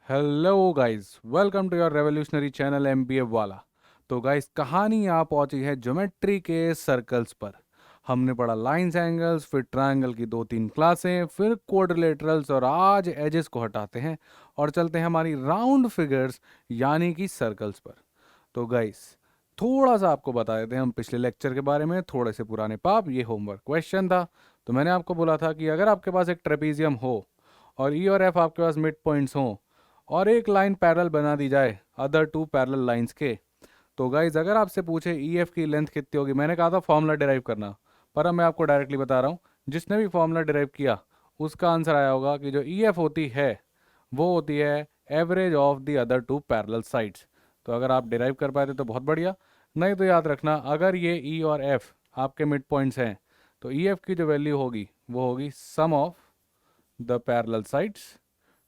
Hello guys, welcome to your revolutionary channel MBA वाला। तो guys, कहानी यहाँ पहुंची है ज्योमेट्री के सर्कल्स पर। हमने पढ़ा लाइंस, एंगल्स, फिर ट्रायंगल की 2-3 क्लासें, फिर क्वाड्रिलेटरल्स, और आज एजेस को हटाते हैं और चलते हैं हमारी राउंड फिगर्स यानी कि सर्कल्स पर। तो गाइस, थोड़ा सा आपको बता देते हैं हम पिछले लेक्चर के बारे में, थोड़े से पुराने पाप। ये होमवर्क क्वेश्चन था। तो मैंने आपको बोला था कि अगर आपके पास एक ट्रेपीजियम हो और ई और एफ आपके पास मिड पॉइंट्स हों और एक लाइन पैरेलल बना दी जाए अदर टू पैरेलल लाइंस के, तो गाइज अगर आपसे पूछे ई एफ की लेंथ कितनी होगी, मैंने कहा था फॉर्मूला डिराइव करना, पर अब मैं आपको डायरेक्टली बता रहा हूँ, जिसने भी फॉर्मूला डिराइव किया उसका आंसर आया होगा कि जो ई एफ होती है वो होती है average of the other two parallel sides. तो अगर आप डिराइव कर पाए तो बहुत बढ़िया, नहीं तो याद रखना अगर ये ई और एफ आपके मिड पॉइंट्स हैं तो ई एफ की जो वैल्यू होगी वो होगी sum of the parallel sides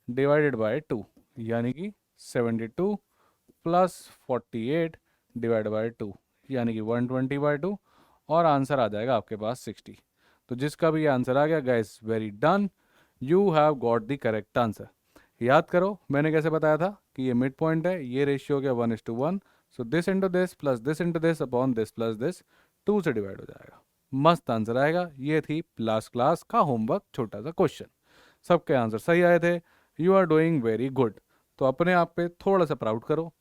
divided by 2, यानी कि 72 प्लस 48 डिवाइड बाय 2, यानी कि 120/2, और आंसर आ जाएगा आपके पास 60। तो जिसका भी आंसर आ गया guys, very done, you have got the correct answer. याद करो मैंने कैसे बताया था कि ये मिड पॉइंट है, ये रेशियो हो गया 1:1, so this into this plus this into this upon this plus this 2 से डिवाइड हो जाएगा। मस्त आंसर आएगा। ये थी लास्ट क्लास का होमवर्क, छोटा सा क्वेश्चन। सबके आंसर सही आए थे। You are doing very good. तो अपने आप पे थोड़ा सा प्राउड करो,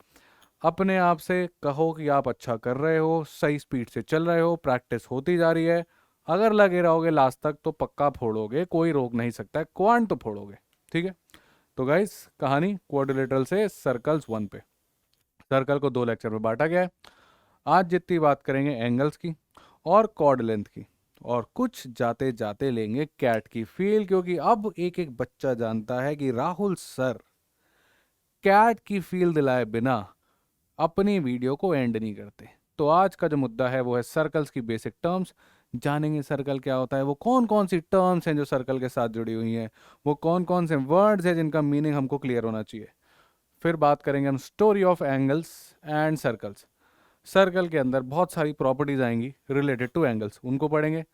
अपने आप से कहो कि आप अच्छा कर रहे हो, सही स्पीड से चल रहे हो, प्रैक्टिस होती जा रही है। अगर लगे रहोगे लास्ट तक तो पक्का फोड़ोगे, कोई रोक नहीं सकता है, क्वांट तो फोड़ोगे। ठीक है। तो गाइस, कहानी क्वाड्रिलेटरल से सर्कल्स 1 पे। सर्कल को 2 लेक्चर में बांटा गया है। आज जितनी बात करेंगे एंगल्स की और कॉर्ड लेंथ की, और कुछ जाते जाते लेंगे कैट की फील, क्योंकि अब एक एक बच्चा जानता है कि राहुल सर कैट की फील दिलाए बिना अपनी वीडियो को एंड नहीं करते। तो आज का जो मुद्दा है वो है सर्कल्स की बेसिक टर्म्स। जानेंगे सर्कल क्या होता है, वो कौन कौन सी टर्म्स हैं जो सर्कल के साथ जुड़ी हुई हैं, वो कौन कौन से वर्ड्स हैं जिनका मीनिंग हमको क्लियर होना चाहिए। फिर बात करेंगे हम story of angles and circles. Circle के अंदर बहुत सारी प्रॉपर्टीज आएंगी रिलेटेड टू एंगल्स, उनको पढ़ेंगे।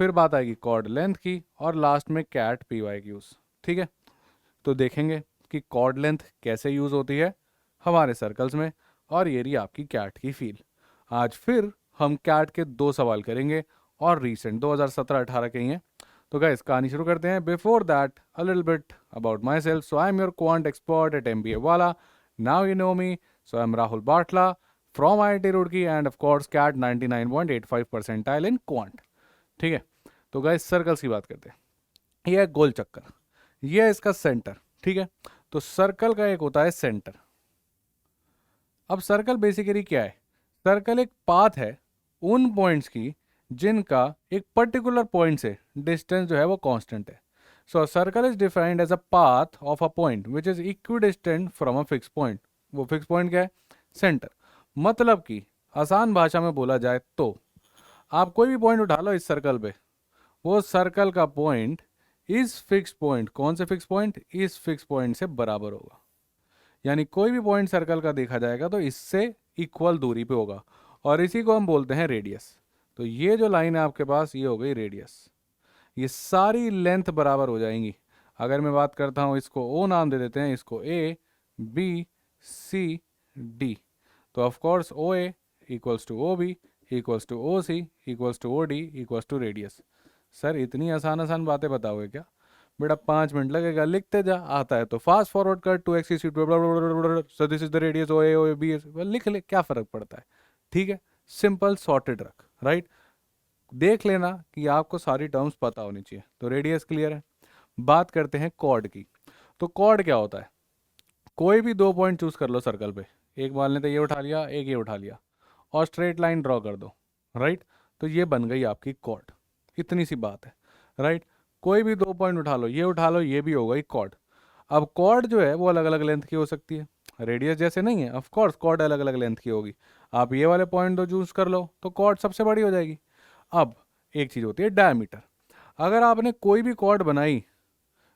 फिर बात आएगी कॉर्ड लेंथ की, और लास्ट में कैट पी वाई क्यूज। ठीक है। तो देखेंगे कि कॉर्ड लेंथ कैसे यूज़ होती है हमारे सर्कल्स में, और ये रही आपकी कैट की फील। आज फिर हम कैट के 2 सवाल करेंगे, और रीसेंट 2017-18 के ही हैं। तो गाइस, कहानी शुरू करते हैं। Before that a little bit about myself. So I am your quant expert at M B A वाला। Now you know me. So I am Rahul Batla from I I T Roorkee, and of course CAT 99.85 percentile in quant. ठीक है। तो guys, circles की बात करते हैं। यह है गोल चक्कर, यह है इसका सेंटर। ठीक है। तो सर्कल का एक होता है सेंटर। अब सर्कल बेसिकली क्या है? सर्कल एक पाथ है उन पॉइंट्स की जिनका एक पर्टिकुलर पॉइंट से डिस्टेंस जो है वो कांस्टेंट है। So circle is defined as a path of a point which is equidistant from a fix point. वो फिक्स पॉइंट क्या है? सेंटर। मतलब कि आसान भाषा में बोला जाए तो आप कोई भी पॉइंट उठा लो इस सर्कल पे, वो सर्कल का पॉइंट इस फिक्स पॉइंट, कौन से फिक्स पॉइंट? इस फिक्स पॉइंट से बराबर होगा। यानी कोई भी पॉइंट सर्कल का देखा जाएगा तो इससे इक्वल दूरी पे होगा, और इसी को हम बोलते हैं रेडियस। तो ये जो लाइन है आपके पास, ये हो गई रेडियस। ये सारी लेंथ बराबर हो जाएंगी। अगर मैं बात करता हूँ, इसको ओ नाम दे देते हैं, इसको ए बी सी डी। तो of course O A equals to O B equals to O C equals to O D equals to radius. Sir, इतनी आसान आसान बातें बताओगे क्या? बेटा 5 मिनट लगेगा, लिखते जा। आता है तो फास्ट फॉरवर्ड कर, 2x so this is the radius O A B, लिख ले, क्या फर्क पड़ता है? ठीक है। सिंपल सॉर्टेड रख, राइट। देख लेना कि आपको सारी टर्म्स पता होनी चाहिए। तो रेडियस क्लियर है। बात करते हैं कॉर्ड की। तो कॉर्ड क्या होता है? कोई भी 2 पॉइंट चूज कर लो सर्कल पे, एक मान लेते ये उठा लिया, एक ये उठा लिया, और स्ट्रेट लाइन ड्रॉ कर दो, राइट। तो ये बन गई आपकी कॉर्ड। इतनी सी बात है, राइट। कोई भी 2 पॉइंट उठा लो, ये उठा लो, ये भी हो गई कॉर्ड। अब कॉर्ड जो है वो अलग अलग लेंथ की हो सकती है, रेडियस जैसे नहीं है। ऑफ कोर्स कॉर्ड अलग अलग लेंथ की होगी। आप ये वाले पॉइंट दो चूज कर लो तो कॉर्ड सबसे बड़ी हो जाएगी। अब एक चीज़ होती है डायमीटर। अगर आपने कोई भी कॉर्ड बनाई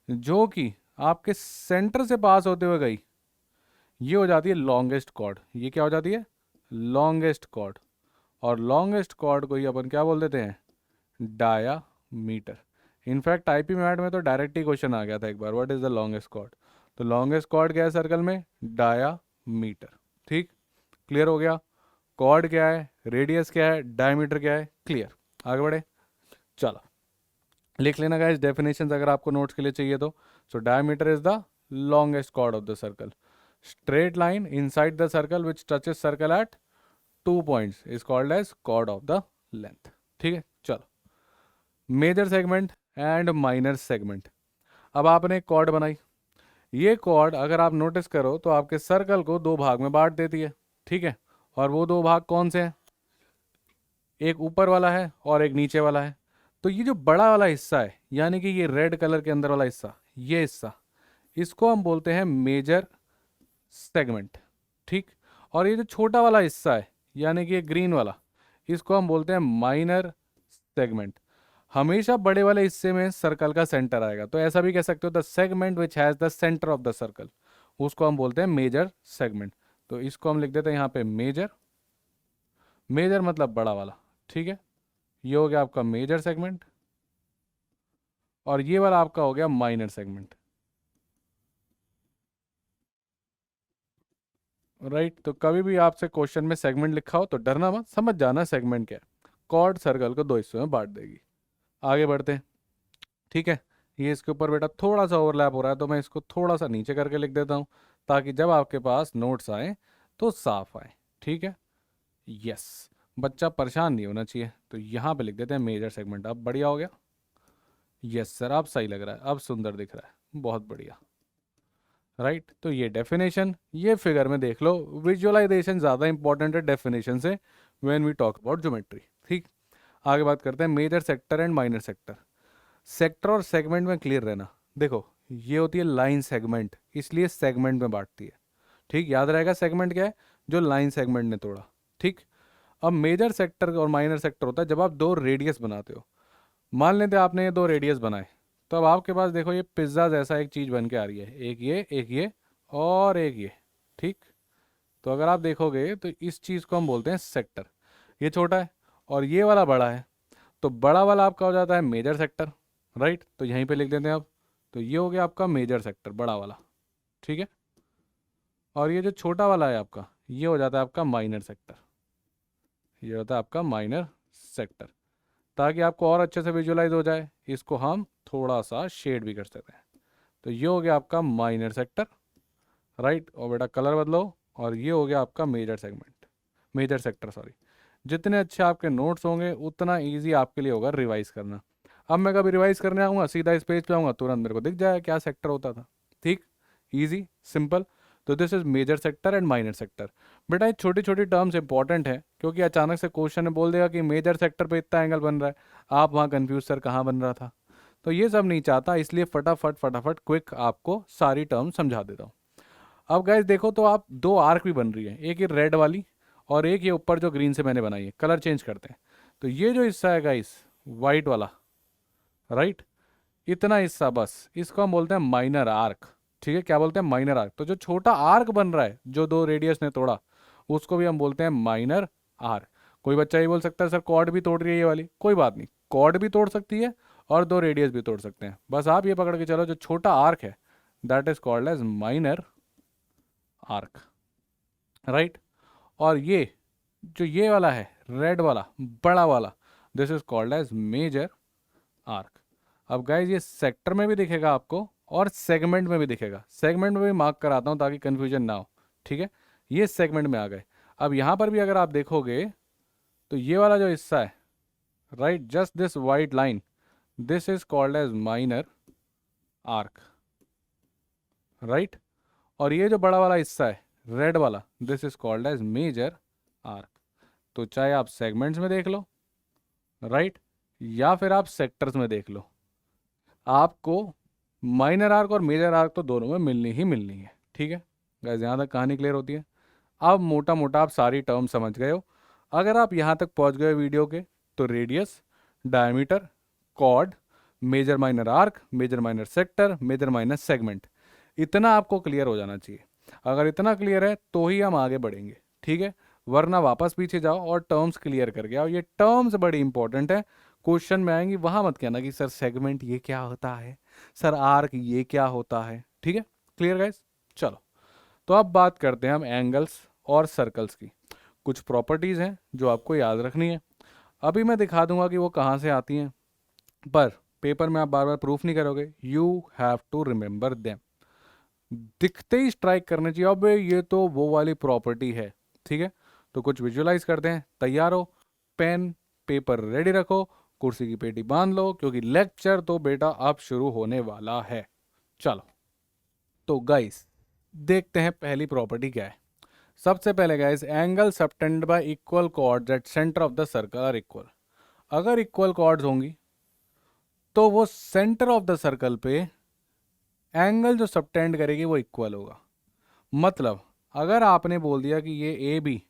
जो कि आपके सेंटर से पास होते हुए गई, ये हो जाती है लॉन्गेस्ट कॉर्ड। ये क्या हो जाती है? Longest chord. और लॉन्गेस्ट कॉर्ड को ही अपन क्या बोल देते हैं? डायामीटर। इनफैक्ट आईपी मैट में तो डायरेक्ट ही क्वेश्चन आ गया था एक बार, what is the longest chord. तो लॉन्गेस्ट कॉर्ड क्या है सर्कल में? डायामीटर। ठीक, क्लियर हो गया। कॉर्ड क्या है, रेडियस क्या है, डायमीटर क्या है, क्लियर। आगे बढ़े, चलो लिख लेना गाइस डेफिनेशंस अगर आपको नोट्स के लिए चाहिए तो। So diameter is the longest chord of the circle. Straight line inside the circle which touches circle at 2 points is called as chord of the length. ठीक है, चलो major segment and minor segment. अब आपने एक cord बनाई, ये cord अगर आप नोटिस करो तो आपके सर्कल को दो भाग में बांट देती है। ठीक है, और वो दो भाग कौन से हैं? एक ऊपर वाला है और एक नीचे वाला है। तो ये जो बड़ा वाला हिस्सा है, यानी कि ये रेड कलर के अंदर वाला हिस्सा, ये हिस्सा, इसको हम बोलते हैं मेजर सेगमेंट। ठीक, और ये जो छोटा वाला हिस्सा है, यानी कि ये ग्रीन वाला, इसको हम बोलते हैं माइनर सेगमेंट। हमेशा बड़े वाले हिस्से में सर्कल का सेंटर आएगा, तो ऐसा भी कह सकते हो the segment which has the centre of the circle, उसको हम बोलते हैं मेजर सेगमेंट। तो इसको हम लिख देते हैं यहाँ पे मेजर। मेजर मतलब बड़ा वाला। ठीक है, ये हो गया आपका मेजर सेगमेंट और ये वाला आपका हो गया माइनर सेगमेंट। राइट, तो कभी भी आपसे क्वेश्चन में सेगमेंट लिखा हो तो डरना मत, समझ जाना सेगमेंट क्या है। कॉर्ड सर्कल को दो हिस्सों में बांट देगी। आगे बढ़ते हैं। ठीक है, ये इसके ऊपर बेटा थोड़ा सा ओवरलैप हो रहा है, तो मैं इसको थोड़ा सा नीचे करके लिख देता हूँ ताकि जब आपके पास नोट्स आए तो साफ आए। ठीक है, यस, बच्चा परेशान नहीं होना चाहिए। तो यहाँ पे लिख देते हैं मेजर सेगमेंट। अब बढ़िया हो गया। यस सर, अब सही लग रहा है, अब सुंदर दिख रहा है, बहुत बढ़िया। राइट, तो ये डेफिनेशन, ये फिगर में देख लो, विजुअलाइजेशन ज़्यादा इंपॉर्टेंट है डेफिनेशन से when we talk about geometry. ठीक, आगे बात करते हैं major sector and minor sector. Sector और सेगमेंट में क्लियर रहना। देखो, ये होती है लाइन सेगमेंट, इसलिए सेगमेंट में बांटती है। ठीक, याद रहेगा सेगमेंट क्या है? जो लाइन सेगमेंट ने तोड़ा। ठीक, अब मेजर सेक्टर और माइनर सेक्टर होता है जब आप दो रेडियस बनाते हो। मान लेते हैं आपने ये दो रेडियस बनाए, तो अब आपके पास देखो ये पिज्ज़ा जैसा एक चीज़ बन के आ रही है, एक ये और एक ये। ठीक, तो अगर आप देखोगे तो इस चीज़ को हम बोलते हैं सेक्टर। ये छोटा है और ये वाला बड़ा है, तो बड़ा वाला आपका हो जाता है मेजर सेक्टर। राइट, तो यहीं पे लिख देते हैं अब। तो ये हो गया आपका मेजर सेक्टर, बड़ा वाला। ठीक है, और ये जो छोटा वाला है आपका, ये हो जाता है आपका माइनर सेक्टर। ये होता है आपका माइनर सेक्टर। ताकि आपको और अच्छे से विजुलाइज हो जाए, इसको हम थोड़ा सा शेड भी कर सकते हैं। तो ये हो गया आपका माइनर सेक्टर। राइट, और बेटा कलर बदलो, और ये हो गया आपका major segment, major sector sorry. जितने अच्छे आपके नोट्स होंगे उतना इजी आपके लिए होगा रिवाइज करना। अब मैं कभी रिवाइज करने आऊँगा, सीधा इस पेज पे आऊँगा, तुरंत मेरे को दिख जाएगा क्या सेक्टर होता था। ठीक, इजी सिंपल। तो this is major sector and minor sector. बेटा ये छोटी छोटी टर्म्स इंपॉर्टेंट है, क्योंकि अचानक से क्वेश्चन में बोल देगा कि मेजर सेक्टर पे इतना एंगल बन रहा है, आप वहाँ कंफ्यूज सर कहाँ बन रहा था। तो ये सब नहीं चाहता, इसलिए फटाफट फटाफट क्विक आपको सारी टर्म समझा देता हूँ। अब गाइस देखो, तो आप दो आर्क भी बन रही है, एक ये रेड वाली और एक ये ऊपर जो ग्रीन से मैंने बनाई है। कलर चेंज करते हैं, तो ये जो हिस्सा है गाइस वाइट वाला, राइट, इतना हिस्सा बस, इसको हम बोलते हैं माइनर आर्क। ठीक है, क्या बोलते हैं? Minor arc. तो जो छोटा आर्क बन रहा है, जो दो रेडियस ने तोड़ा, उसको भी हम बोलते हैं माइनर आर्क। कोई बच्चा ये बोल सकता है सर कॉर्ड भी तोड़ रही है ये वाली, कोई बात नहीं, कॉर्ड भी तोड़ सकती है और दो रेडियस भी तोड़ सकते हैं। बस आप ये पकड़ के चलो, जो छोटा आर्क है that is called as minor arc. Right, और ये जो ये वाला है रेड वाला बड़ा वाला, this is called as major arc. अब गाइज ये सेक्टर में भी दिखेगा आपको और सेगमेंट में भी दिखेगा। सेगमेंट में भी मार्क कराता हूँ ताकि कंफ्यूजन ना हो। ठीक है, ये सेगमेंट में आ गए। अब यहाँ पर भी अगर आप देखोगे तो ये वाला जो हिस्सा है, right, just this white line, this is called as minor arc. Right, और ये जो बड़ा वाला हिस्सा है रेड वाला, this is called as major arc. तो चाहे आप सेगमेंट्स में देख लो, राइट, या फिर आप सेक्टर्स में देख लो, आपको माइनर आर्क और मेजर आर्क तो दोनों में मिलनी ही मिलनी है। ठीक है गाइस, यहाँ तक कहानी क्लियर होती है। अब मोटा मोटा आप सारी टर्म समझ गए हो। अगर आप यहाँ तक पहुँच गए वीडियो के, तो radius, diameter, chord, major minor arc, major minor sector, major minor segment, इतना आपको क्लियर हो जाना चाहिए। अगर इतना क्लियर है तो ही हम आगे बढ़ेंगे। ठीक है, वरना वापस पीछे जाओ और टर्म्स क्लियर करके आओ। ये टर्म्स बड़ी इंपॉर्टेंट है, क्वेश्चन में आएंगी। वहां मत कहना कि सर सेगमेंट ये क्या होता है, सर आर्क ये क्या होता है। ठीक है, क्लियर गाइस? चलो, तो अब बात करते हैं हम एंगल्स और सर्कल्स की। कुछ प्रॉपर्टीज़ हैं जो आपको याद रखनी है। अभी मैं दिखा दूंगा कि वो कहाँ से आती हैं, पर पेपर में आप बार बार प्रूफ नहीं करोगे, you have to remember them. दिखते ही स्ट्राइक करना चाहिए, अब ये तो वो वाली प्रॉपर्टी है। ठीक है, तो कुछ विजुअलाइज करते हैं। तैयार हो? पेन पेपर रेडी रखो, कुर्सी की पेटी बांध लो, क्योंकि लेक्चर तो बेटा अब शुरू होने वाला है। चलो, तो गाइस देखते हैं पहली प्रॉपर्टी क्या है। सबसे पहले guys, angle subtended by equal chords at centre of the circle are equal. अगर इक्वल कॉर्ड्स होंगी तो वो सेंटर ऑफ द सर्कल पे एंगल जो सबटेंड करेगी वो इक्वल होगा। मतलब अगर आपने बोल दिया कि ये ए बी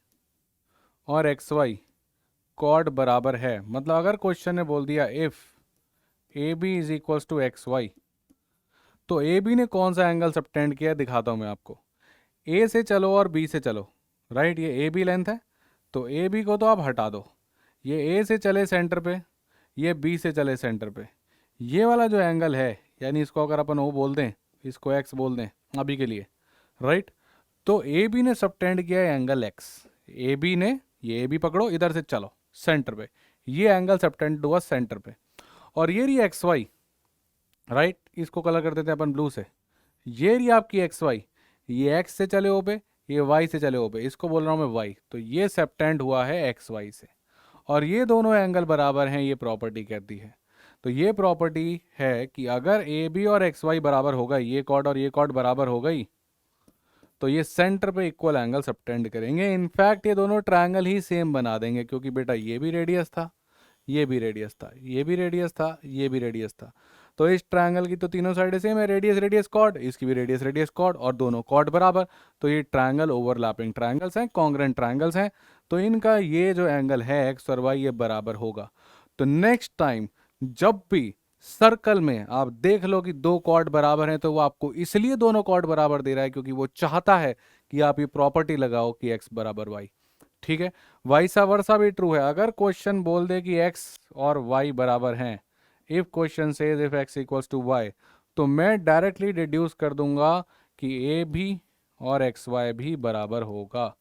और एक्स वाई कॉर्ड बराबर है, मतलब अगर क्वेश्चन ने बोल दिया if A B is equals to X Y, तो ए बी ने कौन सा एंगल सबटेंड किया दिखाता हूं मैं आपको। ए से चलो और बी से चलो, राइट? ये ए बी लेंथ है, तो ए बी को तो आप हटा दो। ये ए से चले सेंटर पे, ये बी से चले सेंटर पे। ये वाला जो एंगल है, यानी इसको अगर अपन ओ बोल दें, इसको एक्स बोल दें अभी के लिए, राइट? तो ए बी ने सबटेंड किया है एंगल एक्स। ए बी ने, ये ए बी पकड़ो, इधर से चलो सेंटर पे, ये एंगल सबटेंड हुआ सेंटर पे। और ये रही एक्स वाई, राइट? इसको कलर कर देते हैं अपन ब्लू से। ये रही आपकी एक्स वाई, ये एक्स से चले ओ पे, ये वाई से चले ओ पे, इसको बोल रहा हूँ मैं वाई। तो ये सबटेंड हुआ है एक्स वाई से, और ये दोनों एंगल बराबर हैं, ये प्रॉपर्टी कहती है। तो ये प्रॉपर्टी है कि अगर ए बी और एक्स वाई बराबर होगा, ये कॉर्ड और ये कॉर्ड बराबर हो गई, तो ये सेंटर पे इक्वल एंगल सबटेंड करेंगे। इनफैक्ट ये दोनों ट्रायंगल ही सेम बना देंगे, क्योंकि बेटा ये भी रेडियस था, ये भी रेडियस था, ये भी रेडियस था, ये भी रेडियस था। तो इस ट्रायंगल की तो तीनों साइडें सेम है, रेडियस रेडियस कॉर्ड, इसकी भी रेडियस रेडियस कॉर्ड, और दोनों कॉर्ड बराबर। तो ये ट्रायंगल ओवरलैपिंग ट्रायंगल्स हैं, कॉन्ग्रेंट ट्रायंगल्स हैं। तो इनका ये जो एंगल है एक्स और वाई, ये बराबर होगा। तो नेक्स्ट टाइम जब भी सर्कल में आप देख लो कि दो कॉर्ड बराबर हैं, तो वो आपको इसलिए दोनों कॉर्ड बराबर दे रहा है क्योंकि वो चाहता है कि आप ये प्रॉपर्टी लगाओ कि एक्स बराबर वाई। ठीक है, वाइसा वर्सा भी ट्रू है। अगर क्वेश्चन बोल दे कि एक्स और वाई बराबर हैं, if question says if X equals to Y, तो मैं डायरेक्टली डिड्यूस कर दूंगा कि ए भी और एक्स वाई भी बराबर होगा।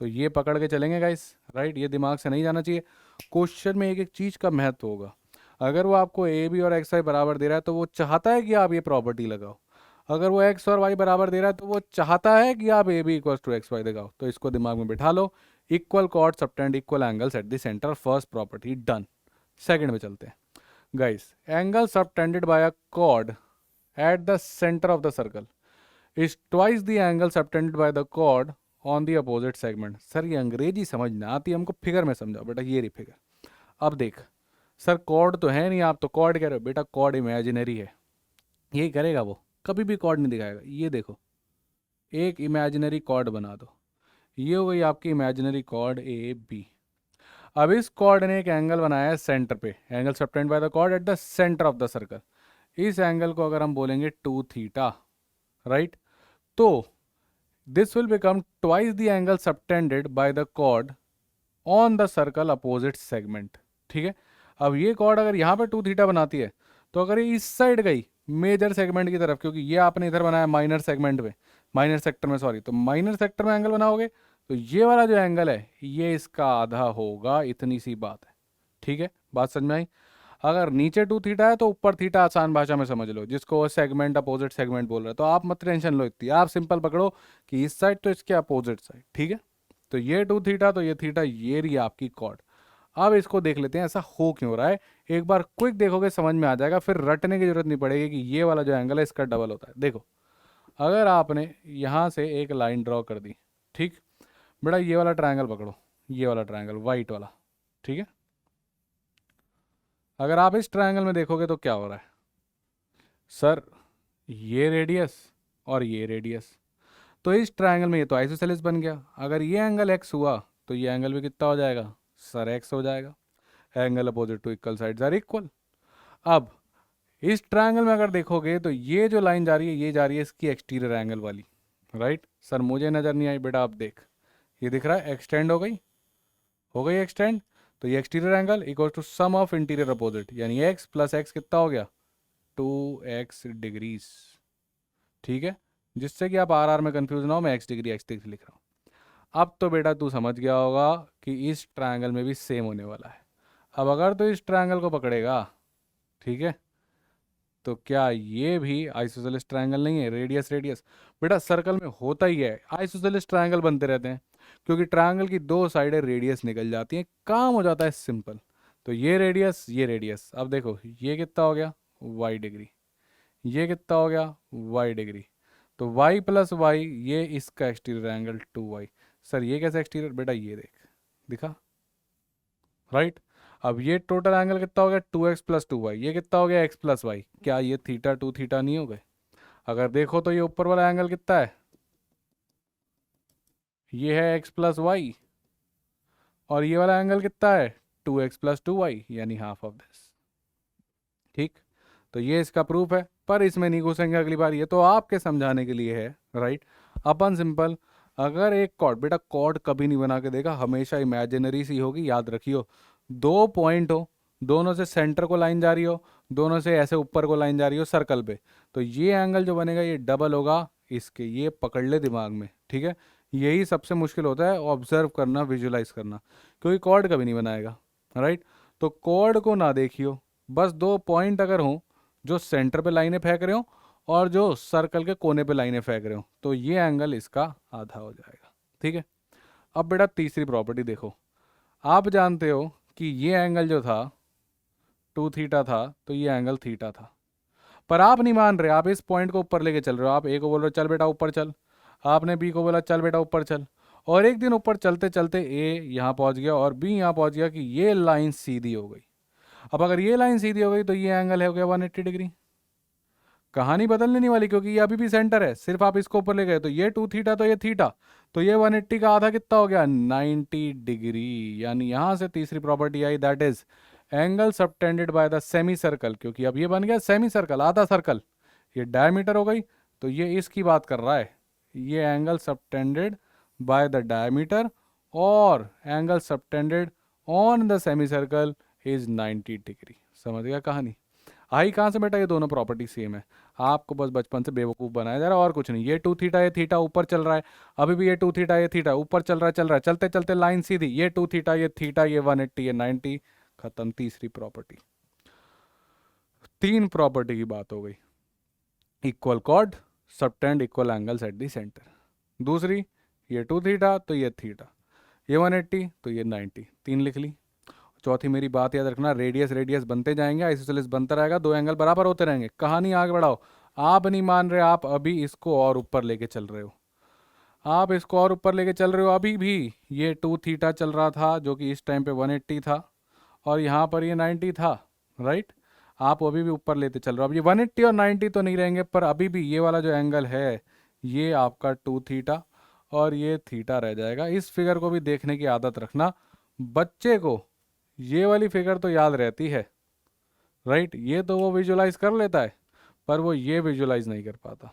तो ये पकड़ के चलेंगे गाइस, राइट? ये दिमाग से नहीं जाना चाहिए। क्वेश्चन में एक एक चीज का महत्व होगा। अगर वो आपको ए बी और एक्स वाई बराबर दे रहा है, तो वो चाहता है कि आप ये प्रॉपर्टी लगाओ। अगर वो एक्स और वाई बराबर दे रहा है, तो वो चाहता है कि आप A B equals to X Y लगाओ। तो इसको दिमाग में बिठा लो, equal chord subtend equal angles at the centre, first property done. Second में चलते हैं guys. Angle subtended by a chord at the centre of the circle is twice the angle subtended by the chord on the opposite segment. Sir ये अंग्रेजी समझ ना आती, हमको figure में समझाओ बेटा। ये रही फिगर। अब देख सर, कॉर्ड तो है नहीं, आप तो कॉर्ड कह रहे हो। बेटा कॉर्ड इमेजिनरी है, यही करेगा वो, कभी भी कॉर्ड नहीं दिखाएगा। ये देखो, एक इमेजिनरी कॉर्ड बना दो, ये हो गई आपकी इमेजिनरी कॉर्ड ए बी। अब इस कॉर्ड ने एक एंगल बनाया है सेंटर पे, angle subtend by the chord at the centre of the circle. इस एंगल को अगर हम बोलेंगे 2 थीटा, राइट? तो this will become twice the angle subtended by the chord on the circle opposite segment. ठीक है, अब ये कॉर्ड अगर यहाँ पे 2 थीटा बनाती है, तो अगर ये इस साइड गई मेजर सेगमेंट की तरफ, क्योंकि ये आपने इधर बनाया माइनर सेगमेंट में, माइनर सेक्टर में, सॉरी, तो माइनर सेक्टर में एंगल बनाओगे, तो ये वाला जो एंगल है ये इसका आधा होगा। इतनी सी बात है। ठीक है, बात समझ में आई? अगर नीचे 2 थीटा है तो ऊपर थीटा, आसान भाषा में समझ लो, जिसको वो सेगमेंट अपोजिट सेगमेंट बोल रहा है। तो आप मत टेंशन लो इतनी, आप सिंपल पकड़ो कि इस साइड तो इसके अपोजिट साइड। ठीक है, तो ये 2 थीटा, तो ये थीटा, ये रही आपकी कॉर्ड। अब इसको देख लेते हैं ऐसा हो क्यों रहा है। एक बार क्विक देखोगे समझ में आ जाएगा, फिर रटने की जरूरत नहीं पड़ेगी कि ये वाला जो एंगल है इसका डबल होता है। देखो, अगर आपने यहाँ से एक लाइन ड्रॉ कर दी, ठीक बेटा, ये वाला ट्रायंगल पकड़ो, ये वाला ट्रायंगल वाइट वाला, ठीक है? अगर आप इस ट्रायंगल में देखोगे तो क्या हो रहा है सर, ये रेडियस और ये रेडियस। तो इस ट्रायंगल में ये तो आइसोसेलेस बन गया। अगर ये एंगल एक्स हुआ तो ये एंगल भी कितना हो जाएगा सर, एक्स हो जाएगा। Angle opposite to equal sides are equal. अब इस ट्रायंगल में अगर देखोगे तो ये जो लाइन जा रही है, ये जा रही है इसकी एक्सटीरियर एंगल वाली, राइट? सर मुझे नज़र नहीं आई बेटा, आप देख, ये दिख रहा है, एक्सटेंड हो गई एक्सटेंड। तो ये exterior angle equal to sum of interior opposite, यानी एक्स प्लस एक्स कितना हो गया 2x डिग्रीज। ठीक है, जिससे कि आप आर में कंफ्यूज ना हो, मैं एक्स डिग्री लिख रहा हूँ। अब तो बेटा तू समझ गया होगा कि इस ट्रायंगल में भी सेम होने वाला है। अब अगर तो इस ट्रायंगल को पकड़ेगा, ठीक है, तो क्या ये भी आइसोसेलेस ट्रायंगल नहीं है? रेडियस रेडियस बेटा सर्कल में होता ही है, आइसोसेलेस ट्रायंगल बनते रहते हैं, क्योंकि ट्रायंगल की दो साइडें रेडियस निकल जाती हैं, काम हो जाता है सिंपल। तो ये रेडियस, ये रेडियस, अब देखो ये कितना हो गया, वाई डिग्री, ये कितना हो गया, वाई डिग्री। तो y प्लस वाई, ये इसका एक्सटीरियर एंगल 2y। सर ये कैसे एक्सटीरियर? बेटा ये देख, दिखा, राइट। अब ये टोटल एंगल कितना हो गया, 2x प्लस 2y, ये कितना हो गया, x प्लस वाई। क्या ये थीटा टू थीटा नहीं हो गए? अगर देखो तो ये ऊपर वाला एंगल कितना है, ये है x प्लस वाई, और ये वाला एंगल कितना है, 2x प्लस 2y, यानी हाफ ऑफ दिस। ठीक, तो ये इसका प्रूफ है, पर इसमें नहीं घुसेंगे अगली बार, ये तो आपके समझाने के लिए है, राइट। अपन सिंपल, अगर एक कॉर्ड, बेटा कॉर्ड कभी नहीं बना के देगा, हमेशा इमेजिनरी सी होगी, याद रखियो। दो पॉइंट हो, दोनों से सेंटर को लाइन जा रही हो, दोनों से ऐसे ऊपर को लाइन जा रही हो सर्कल पे, तो ये एंगल जो बनेगा ये डबल होगा इसके, ये पकड़ ले दिमाग में, ठीक है। यही सबसे मुश्किल होता है, ऑब्जर्व करना, विजुलाइज करना, क्योंकि कॉर्ड कभी नहीं बनाएगा, राइट। तो कॉर्ड को ना देखियो, बस दो पॉइंट अगर हों जो सेंटर पे लाइनें फेंक रहे हो और जो सर्कल के कोने पे लाइनें फेंक रहे हो, तो ये एंगल इसका आधा हो जाएगा, ठीक है। अब बेटा तीसरी प्रॉपर्टी देखो, आप जानते हो कि ये एंगल जो था 2 थीटा था, तो ये एंगल थीटा था, पर आप नहीं मान रहे, आप इस पॉइंट को ऊपर लेके चल रहे हो। आप ए को बोल रहे हो चल बेटा ऊपर चल, आपने बी को बोला चल बेटा ऊपर चल, और एक दिन ऊपर चलते चलते ए यहाँ पहुँच गया और बी यहाँ पहुँच गया कि ये लाइन सीधी हो गई। अब अगर ये लाइन सीधी हो गई तो ये एंगल हो गया 180 डिग्री। कहानी बदलने नहीं वाली, क्योंकि ये अभी भी सेंटर है, सिर्फ आप इसको ऊपर ले गए, तो ये 2 थीटा तो ये थीटा, तो ये 180 का आधा कितना हो गया, 90 डिग्री। यानी यहां से तीसरी property I, that is angle subtended by the semi circle, क्योंकि अब ये बन गया सेमी सर्कल, आधा सर्कल, ये डायमीटर हो गई, तो ये इसकी बात कर रहा है, ये angle subtended by the diameter, और angle subtended on the semi circle is 90 degree. समझ गया कहानी? आई कहाँ से बेटा, ये दोनों प्रॉपर्टी सेम है, आपको बस बचपन से बेवकूफ़ बनाया जा रहा है और कुछ नहीं। ये 2 थीटा, ये थीटा ऊपर चल रहा है, अभी भी ये 2 थीटा, ये थीटा ऊपर चल रहा है, चल रहा है, चलते चलते लाइन सीधी, ये 2 थीटा, ये थीटा, ये 180, ये 90, खत्म तीसरी प्रॉपर्टी। तीन प्रॉपर्टी की बात हो गई, equal chord, subtend equal angles at the centre. दूसरी, ये 2 थीटा तो ये थीटा, ये 180 तो ये 90, तीन लिख ली। चौथी मेरी बात याद रखना, रेडियस रेडियस बनते जाएंगे, आइसोसेलेस बनता रहेगा, दो एंगल बराबर होते रहेंगे, कहानी आगे बढ़ाओ। आप नहीं मान रहे, आप अभी इसको और ऊपर लेके चल रहे हो, आप इसको और ऊपर लेके चल रहे हो। अभी भी ये 2 थीटा चल रहा था जो कि इस टाइम पे 180 था, और यहाँ पर ये 90 था, राइट। आप अभी भी ऊपर लेते चल रहे हो। अब ये 180 और 90 तो नहीं रहेंगे, पर अभी भी ये वाला जो एंगल है ये आपका 2 थीटा और ये थीटा रह जाएगा। इस फिगर को भी देखने की आदत रखना, बच्चे को ये वाली फिगर तो याद रहती है, राइट, ये तो वो विजुलाइज कर लेता है, पर वो ये विजुलाइज नहीं कर पाता।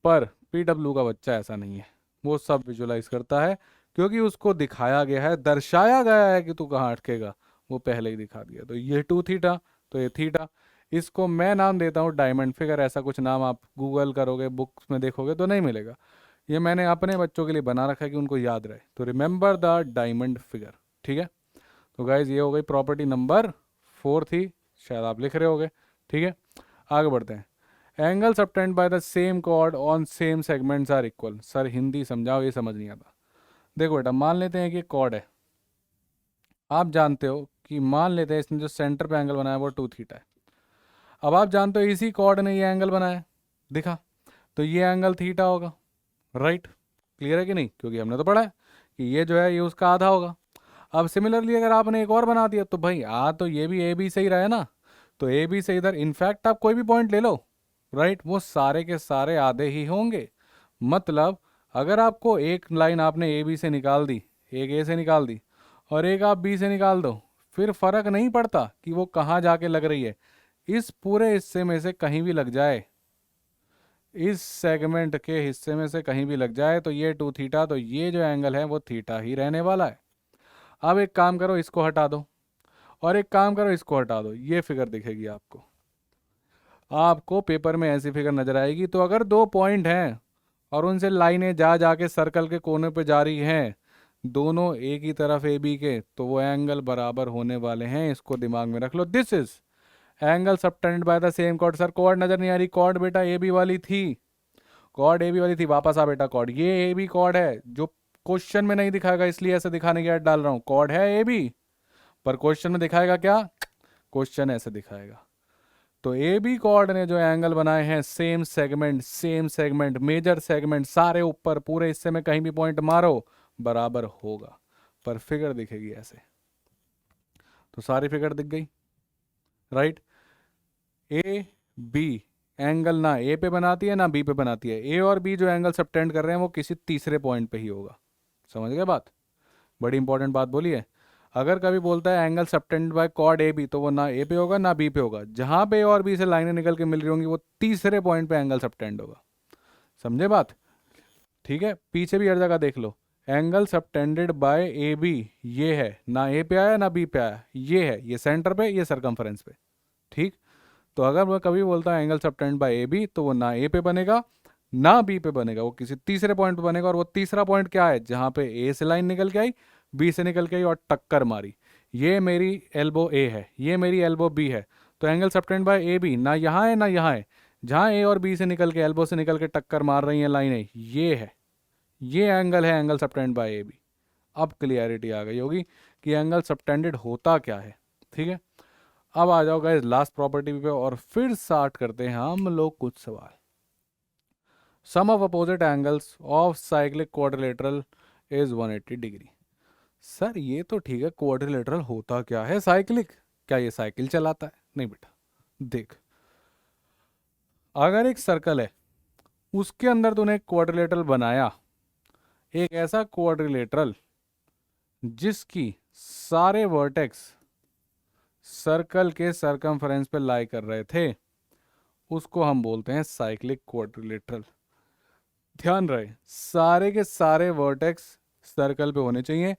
पर पीडब्ल्यू का बच्चा ऐसा नहीं है, वो सब विजुलाइज करता है, क्योंकि उसको दिखाया गया है, दर्शाया गया है कि तू कहाँ अटकेगा, वो पहले ही दिखा दिया। तो ये 2 थीटा तो ये थीटा, इसको मैं नाम देता हूँ डायमंड फिगर। ऐसा कुछ नाम आप गूगल करोगे, बुक्स में देखोगे तो नहीं मिलेगा, ये मैंने अपने बच्चों के लिए बना रखा है कि उनको याद रहे। तो रिमेंबर द डायमंड फिगर, ठीक है। तो गाइज ये हो गई प्रॉपर्टी नंबर 4 थी, शायद आप लिख रहे होगे, ठीक है। आगे बढ़ते हैं, angle subtend by the same chord on same segments are equal. Sir Hindi समझाओ, ये समझ नहीं आता। देखो बेटा, मान लेते हैं कि कॉर्ड है, आप जानते हो कि मान लेते हैं इसने जो सेंटर पे एंगल बनाया वो 2 थीटा है। अब आप जानते हो इसी कॉर्ड ने ये एंगल बनाया, दिखा, तो ये एंगल थीटा होगा, राइट। क्लियर है कि नहीं? क्योंकि हमने तो पढ़ा है कि ये जो है ये उसका आधा होगा। अब सिमिलरली अगर आपने एक और बना दिया, तो भाई तो ये भी ए बी से ही रहा है ना, तो ए बी से इधर, इनफैक्ट आप कोई भी पॉइंट ले लो, राइट, वो सारे के सारे आधे ही होंगे। मतलब अगर आपको एक लाइन आपने ए बी से निकाल दी, एक ए से निकाल दी, और एक आप बी से निकाल दो, फिर फर्क नहीं पड़ता कि वो कहाँ जाके लग रही है, इस पूरे हिस्से में से कहीं भी लग जाए, इस सेगमेंट के हिस्से में से कहीं भी लग जाए, तो ये 2 थीटा, तो ये जो एंगल है वो थीटा ही रहने वाला है। अब एक काम करो, इसको हटा दो, और एक काम करो, इसको हटा दो, ये फिगर दिखेगी आपको, आपको पेपर में ऐसी फिगर नजर आएगी। तो अगर दो पॉइंट हैं और उनसे लाइनें जा जाके सर्कल के कोने पे जा रही हैं, दोनों एक ही तरफ ए बी के, तो वो एंगल बराबर होने वाले हैं। इसको दिमाग में रख लो। This is angle subtended by the same chord. Sir chord नजर नहीं आ रही? कॉर्ड बेटा ए बी वाली थी, कॉर्ड ए बी वाली थी। वापस आ बेटा, कॉर्ड ये ए बी कॉर्ड है, जो क्वेश्चन में नहीं दिखाएगा इसलिए ऐसे दिखाने की ऐड डाल रहा हूँ। कॉर्ड है ए बी, पर क्वेश्चन में दिखाएगा क्या? क्वेश्चन ऐसे दिखाएगा। तो ए बी कॉर्ड ने जो एंगल बनाए हैं, सेम सेगमेंट मेजर सेगमेंट सारे ऊपर पूरे हिस्से में कहीं भी पॉइंट मारो बराबर होगा, पर फिगर दिखेगी ऐसे। तो सारी फिगर दिख गई, राइट। ए बी एंगल ना ए पे बनाती है ना बी पे बनाती है। ए और बी जो एंगल सबटेंड कर रहे हैं वो किसी तीसरे पॉइंट पे ही होगा। समझ गए बात? बड़ी इंपॉर्टेंट बात बोली है। अगर कभी बोलता है angle subtended by chord A B, तो वो ना ए पे होगा ना बी पे होगा। जहां पे ए और बी से लाइनें निकल के मिल रही होंगी वो तीसरे पॉइंट पे एंगल सबटेंड होगा। समझे बात? ठीक है, पीछे भी हर जगह देख लो। Angle subtended by A B ये है, ना ए पे आया ना बी पे आया, ये है, ये सेंटर पे ये सरकमफ्रेंस पे। ठीक। तो अगर मैं कभी बोलता है angle subtended by A B, तो वो ना ए पे बनेगा ना बी पे बनेगा, वो किसी तीसरे पॉइंट पे बनेगा। और वो तीसरा पॉइंट क्या है? जहां पे ए से लाइन निकल के आई, बी से निकल के आई और टक्कर मारी। ये मेरी एल्बो ए है, ये मेरी एल्बो बी है। तो angle subtended by A B ना यहाँ है ना यहाँ है। जहां ए और बी से निकल के एल्बो से निकल के टक्कर मार रही हैं लाइनें, ये है, ये एंगल है angle subtended by A B. अब क्लियरिटी आ गई होगी कि एंगल सबटेंडेड होता क्या है। ठीक है, अब आ जाओ गाइस लास्ट प्रॉपर्टी पे और फिर स्टार्ट करते हैं हम लोग कुछ सवाल। Sum of opposite angles of cyclic quadrilateral is 180 degree. Sir ये तो ठीक है, क्वाड्रिलेटरल होता क्या है? साइक्लिक? क्या ये साइकिल चलाता है? नहीं बेटा, देख, अगर एक सर्कल है उसके अंदर तूने एक क्वाड्रिलेटरल बनाया, एक ऐसा क्वाड्रिलेटरल जिसकी सारे वर्टेक्स सर्कल के सरकमफ्रेंस पे लाई कर रहे थे, उसको हम बोलते हैं साइक्लिक क्वाड्रिलेटरल। ध्यान रहे, सारे के सारे वर्टेक्स सर्कल पे होने चाहिए।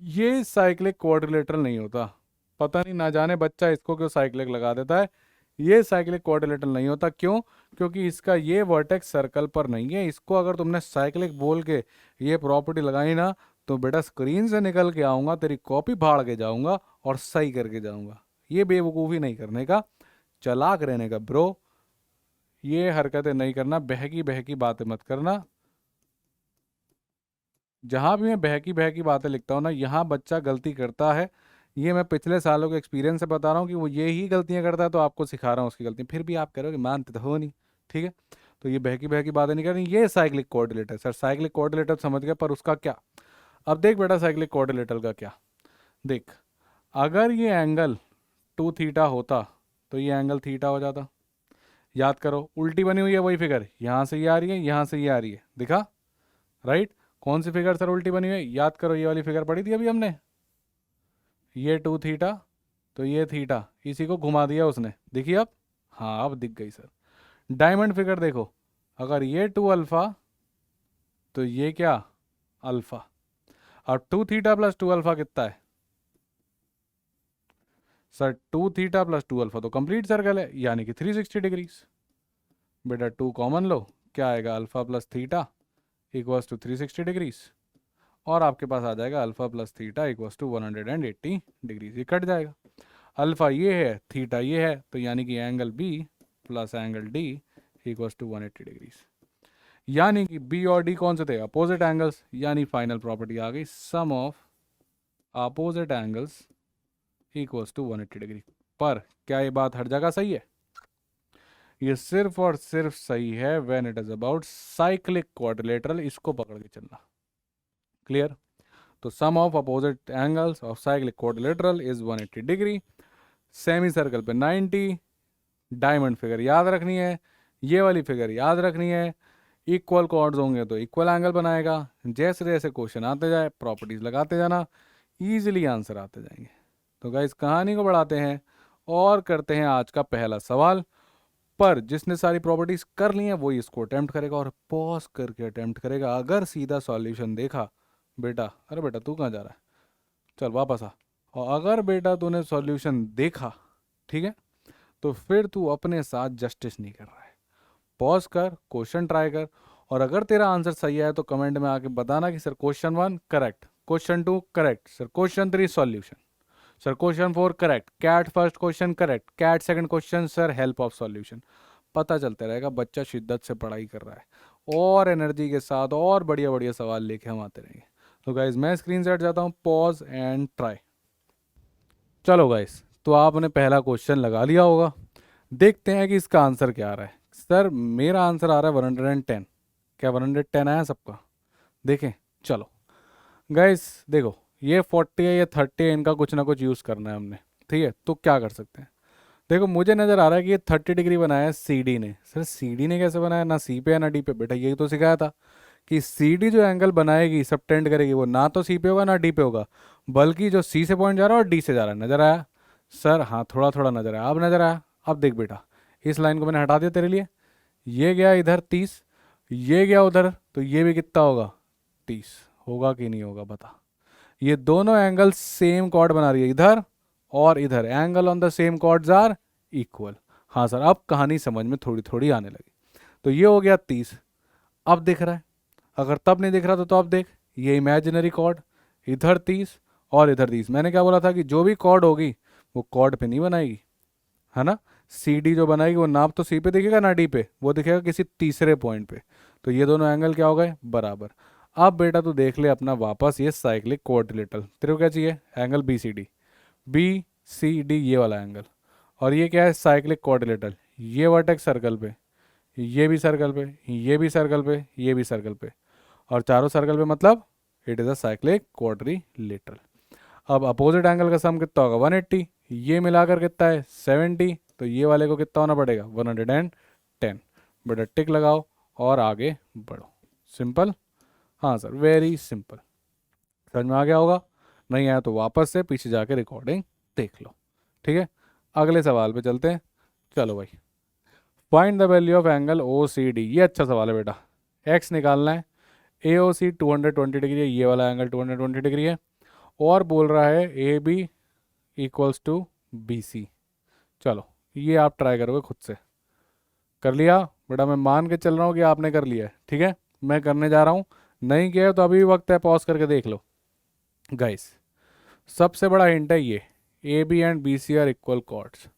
ये साइक्लिक क्वाड्रिलेटरल नहीं होता। पता नहीं ना जाने बच्चा इसको क्यों साइक्लिक लगा देता है। ये साइक्लिक क्वाड्रिलेटरल नहीं होता। क्यों? क्योंकि इसका ये वर्टेक्स सर्कल पर नहीं है। इसको अगर तुमने साइक्लिक बोल के ये प्रॉपर्टी लगाई ना, तो बेटा स्क्रीन से निकल के आऊँगा, तेरी कॉपी फाड़ के जाऊँगा और सही करके जाऊँगा। ये बेवकूफ़ी नहीं करने का, चालाक रहने का ब्रो। ये हरकतें नहीं करना, बहकी बहकी बातें मत करना। जहाँ भी मैं बहकी बहकी बातें लिखता हूँ ना, यहाँ बच्चा गलती करता है। ये मैं पिछले सालों के एक्सपीरियंस से बता रहा हूँ कि वो ये ही गलतियाँ करता है, तो आपको सिखा रहा हूँ उसकी गलती। फिर भी आप कह रहे हो कि मानते तो हो नहीं। ठीक है, तो ये बहकी बहकी बातें नहीं करनी। ये cyclic coordinator, sir cyclic coordinator समझ गया, पर उसका क्या? अब देख बेटा, साइक्लिक कोऑर्डिनेटर का क्या। देख, अगर ये एंगल 2 थीटा होता तो ये एंगल थीटा हो जाता। याद करो, उल्टी बनी हुई है वही फिगर, यहाँ से ये आ रही है, यहाँ से ये आ रही है, दिखा? राइट। कौन सी फिगर सर उल्टी बनी हुई है? याद करो, ये वाली फिगर पढ़ी थी अभी हमने। ये 2 थीटा, तो ये थीटा, इसी को घुमा दिया उसने, देखिए अब। हाँ अब दिख गई सर। डायमंड फिगर देखो, अगर ये 2 अल्फा, तो ये क्या? अल्फा। और 2 थीटा प्लस 2 अल्फा कितना है सर? 2 थीटा प्लस 2 अल्फा तो कंप्लीट सर्कल है, यानी कि 360 डिग्रीज। बेटा 2 कॉमन लो, क्या आएगा? Alpha plus theta equals to 360 degrees. और आपके पास आ जाएगा alpha plus theta equals to 180 degrees. ये कट जाएगा। अल्फा ये है, थीटा ये है, तो यानी कि angle B plus angle D equals to 180 degrees. यानी कि बी और डी कौन से थे? Opposite angles. यानी फाइनल प्रॉपर्टी आ गई, sum of opposite angles equals to 180 degree. पर क्या ये बात हर जगह सही है? ये सिर्फ और सिर्फ सही है when it is about cyclic quadrilateral. इसको पकड़ के चलना। क्लियर? तो sum of opposite angles of cyclic quadrilateral is 180 degree. Semi circle पे 90। डायमंड फिगर याद रखनी है, ये वाली फिगर याद रखनी है। इक्वल कॉर्ड्स होंगे तो इक्वल एंगल बनाएगा। जैसे जैसे क्वेश्चन आते जाए प्रॉपर्टीज लगाते जाना, इजीली आंसर आते जाएंगे। तो गाइस कहानी को बढ़ाते हैं और करते हैं आज का पहला सवाल। पर जिसने सारी प्रॉपर्टीज कर ली हैं वही इसको अटेम्प्ट करेगा और पॉज करके अटेम्प्ट करेगा। अगर सीधा सॉल्यूशन देखा बेटा, अरे बेटा तू कहाँ जा रहा है, चल वापस आ। और अगर बेटा तूने सॉल्यूशन देखा, ठीक है, तो फिर तू अपने साथ जस्टिस नहीं कर रहा है। पॉज कर, क्वेश्चन ट्राई कर, और अगर तेरा आंसर सही है तो कमेंट में आके बताना कि sir question 1 correct, question 2 correct, sir question 3 solution, sir question 4 correct, cat first question correct, cat second question, sir help of solution. पता चलता रहेगा बच्चा शिद्दत से पढ़ाई कर रहा है और एनर्जी के साथ और बढ़िया बढ़िया सवाल लेके हम आते रहेंगे। तो गाइज मैं स्क्रीन से हट जाता हूँ, पॉज एंड ट्राई। चलो गाइस, तो आपने पहला क्वेश्चन लगा लिया होगा। देखते हैं कि इसका आंसर क्या आ रहा है। सर मेरा आंसर आ रहा है 110। क्या 110 आया सबका? देखें, चलो गाइस देखो, ये 40 है, ये 30 है, इनका कुछ ना कुछ यूज़ करना है हमने। ठीक है, तो क्या कर सकते हैं? देखो मुझे नज़र आ रहा है कि ये 30 डिग्री बनाया है सी डी ने। सर सी डी ने कैसे बनाया? ना सी पे है ना डी पे। बेटा यही तो सिखाया था कि सी डी जो एंगल बनाएगी, सबटेंड करेगी, वो ना तो सी पे होगा ना डी पे होगा, बल्कि जो सी से पॉइंट जा रहा है और डी से जा रहा है। नजर आया? सर हाँ, थोड़ा थोड़ा नजर आया। अब नजर आया? अब देख बेटा, इस लाइन को मैंने हटा दिया तेरे लिए, ये गया इधर 30, ये गया उधर, तो ये भी कितना होगा? 30 होगा कि नहीं होगा बता? ये दोनों एंगल सेम कॉर्ड बना रही है, इधर और इधर। Angle on the same chords are equal. हाँ सर, अब कहानी समझ में थोड़ी थोड़ी आने लगी। तो ये हो गया 30, अब दिख रहा है। अगर तब नहीं दिख रहा तो अब देख, ये इमेजिनरी कॉर्ड, इधर 30 और इधर 30। मैंने क्या बोला था कि जो भी कॉर्ड होगी वो कॉर्ड पे नहीं बनाएगी, है ना। सी डी जो बनाएगी वो नाप तो सी पे दिखेगा ना डी पे, वो दिखेगा किसी तीसरे पॉइंट पे। तो ये दोनों एंगल क्या हो गए? बराबर। अब बेटा तू देख ले अपना वापस ये साइक्लिक क्वाड्रिलेटरल। तेरे को क्या चाहिए? Angle B C D. B C D ये वाला एंगल, और ये क्या है? Cyclic quadrilateral. ये वर्टेक्स सर्कल पे, ये भी सर्कल पे, ये भी सर्कल पे, ये भी सर्कल पे, और चारों सर्कल पे, मतलब it is a cyclic quadrilateral. अब अपोजिट एंगल का सम कितना होगा? 180। ये मिलाकर कितना है? 70। तो ये वाले को कितना होना पड़ेगा? 110। बेटा टिक लगाओ और आगे बढ़ो। सिंपल। हाँ सर, वेरी सिंपल। समझ में आ गया होगा? नहीं आया तो वापस से पीछे जाके रिकॉर्डिंग देख लो। ठीक है, अगले सवाल पे चलते हैं। चलो भाई, find the value of angle O C D. ये अच्छा सवाल है बेटा। एक्स निकालना है, ए ओ सी 220 डिग्री है, ये वाला एंगल 220 डिग्री है, और बोल रहा है A B equals to B C. चलो ये आप ट्राई करोगे खुद से। कर लिया? बेटा मैं मान के चल रहा हूँ कि आपने कर लिया है। ठीक है, मैं करने जा रहा हूँ। नहीं किया है तो अभी भी वक्त है, पॉज करके देख लो। गाइस सबसे बड़ा हिंट है ये, A B and B C are equal chords.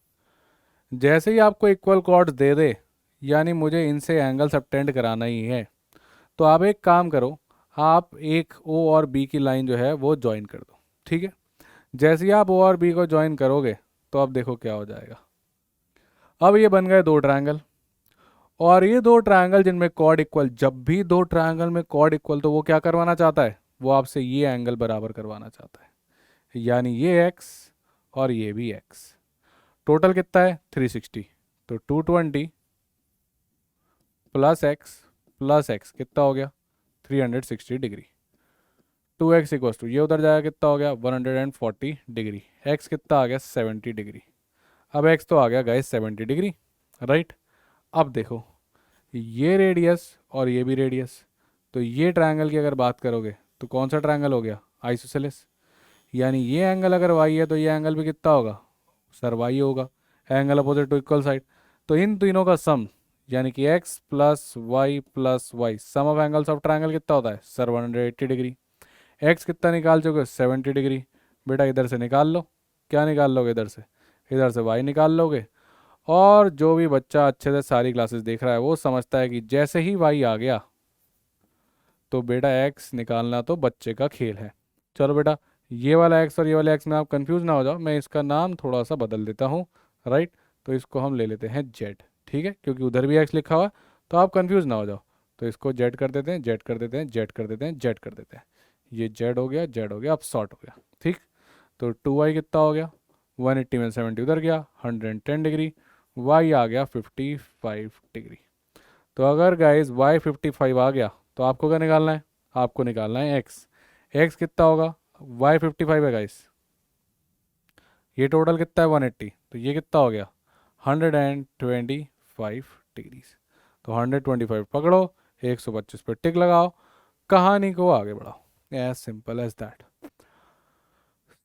जैसे ही आपको इक्वल कॉर्ड्स दे दे, यानी मुझे इनसे एंगल सबटेंड कराना ही है, तो आप एक काम करो, आप एक ओ और बी की लाइन जो है वो ज्वाइन कर दो। ठीक है, जैसे ही आप ओ और बी को ज्वाइन करोगे तो अब देखो क्या हो जाएगा। अब ये बन गए दो ट्रायंगल, और ये दो ट्रायंगल जिनमें कॉर्ड इक्वल, जब भी दो ट्रायंगल में कॉर्ड इक्वल तो वो क्या करवाना चाहता है? वो आपसे ये एंगल बराबर करवाना चाहता है, यानी ये एक्स और ये भी एक्स। टोटल कितना है? 360। तो 220 प्लस एक्स कितना हो गया? 360 डिग्री। 2x इक्वस टू, ये उधर जाएगा कितना हो गया? 140 डिग्री। x कितना आ गया? 70 डिग्री। अब x तो आ गया गाइस 70 डिग्री, राइट। अब देखो, ये रेडियस और ये भी रेडियस, तो ये ट्रायंगल की अगर बात करोगे तो कौन सा ट्रायंगल हो गया? आइसोसेलेस। यानी ये एंगल अगर y है तो ये एंगल भी कितना होगा? सर y होगा। Angle opposite to equal side. तो इन तीनों का सम, यानी कि x plus y sum of angles of triangle कितना होता है? Sir 180 degree. एक्स कितना निकाल चुके? 70 डिग्री। बेटा इधर से निकाल लो। क्या निकाल लोगे इधर से? इधर से वाई निकाल लोगे। और जो भी बच्चा अच्छे से सारी क्लासेस देख रहा है वो समझता है कि जैसे ही वाई आ गया तो बेटा एक्स निकालना तो बच्चे का खेल है। चलो बेटा, ये वाला एक्स और ये वाला एक्स में आप कंफ्यूज ना हो जाओ, मैं इसका नाम थोड़ा सा बदल देता हूँ, राइट। तो इसको हम ले लेते हैं जेड, ठीक है, क्योंकि उधर भी एक्स लिखा हुआ, तो आप कंफ्यूज ना हो जाओ। तो इसको जेड कर देते हैं, जेड कर देते हैं, जेड कर देते हैं, जेड कर देते हैं। ये जेड हो गया, जेड हो गया, अब शॉर्ट हो गया, ठीक। तो 2y कितना हो गया? 180 में 70 उधर गया, 110 डिग्री। y आ गया 55 डिग्री। तो अगर गाइज y 55 आ गया तो आपको क्या निकालना है? आपको निकालना है x। x कितना होगा? y 55 है गाइज, ये टोटल कितना है? 180, तो ये कितना हो गया? 125 डिग्रीज। तो 125 पकड़ो, 125 पे टिक लगाओ, कहानी को आगे बढ़ाओ। As simple as that.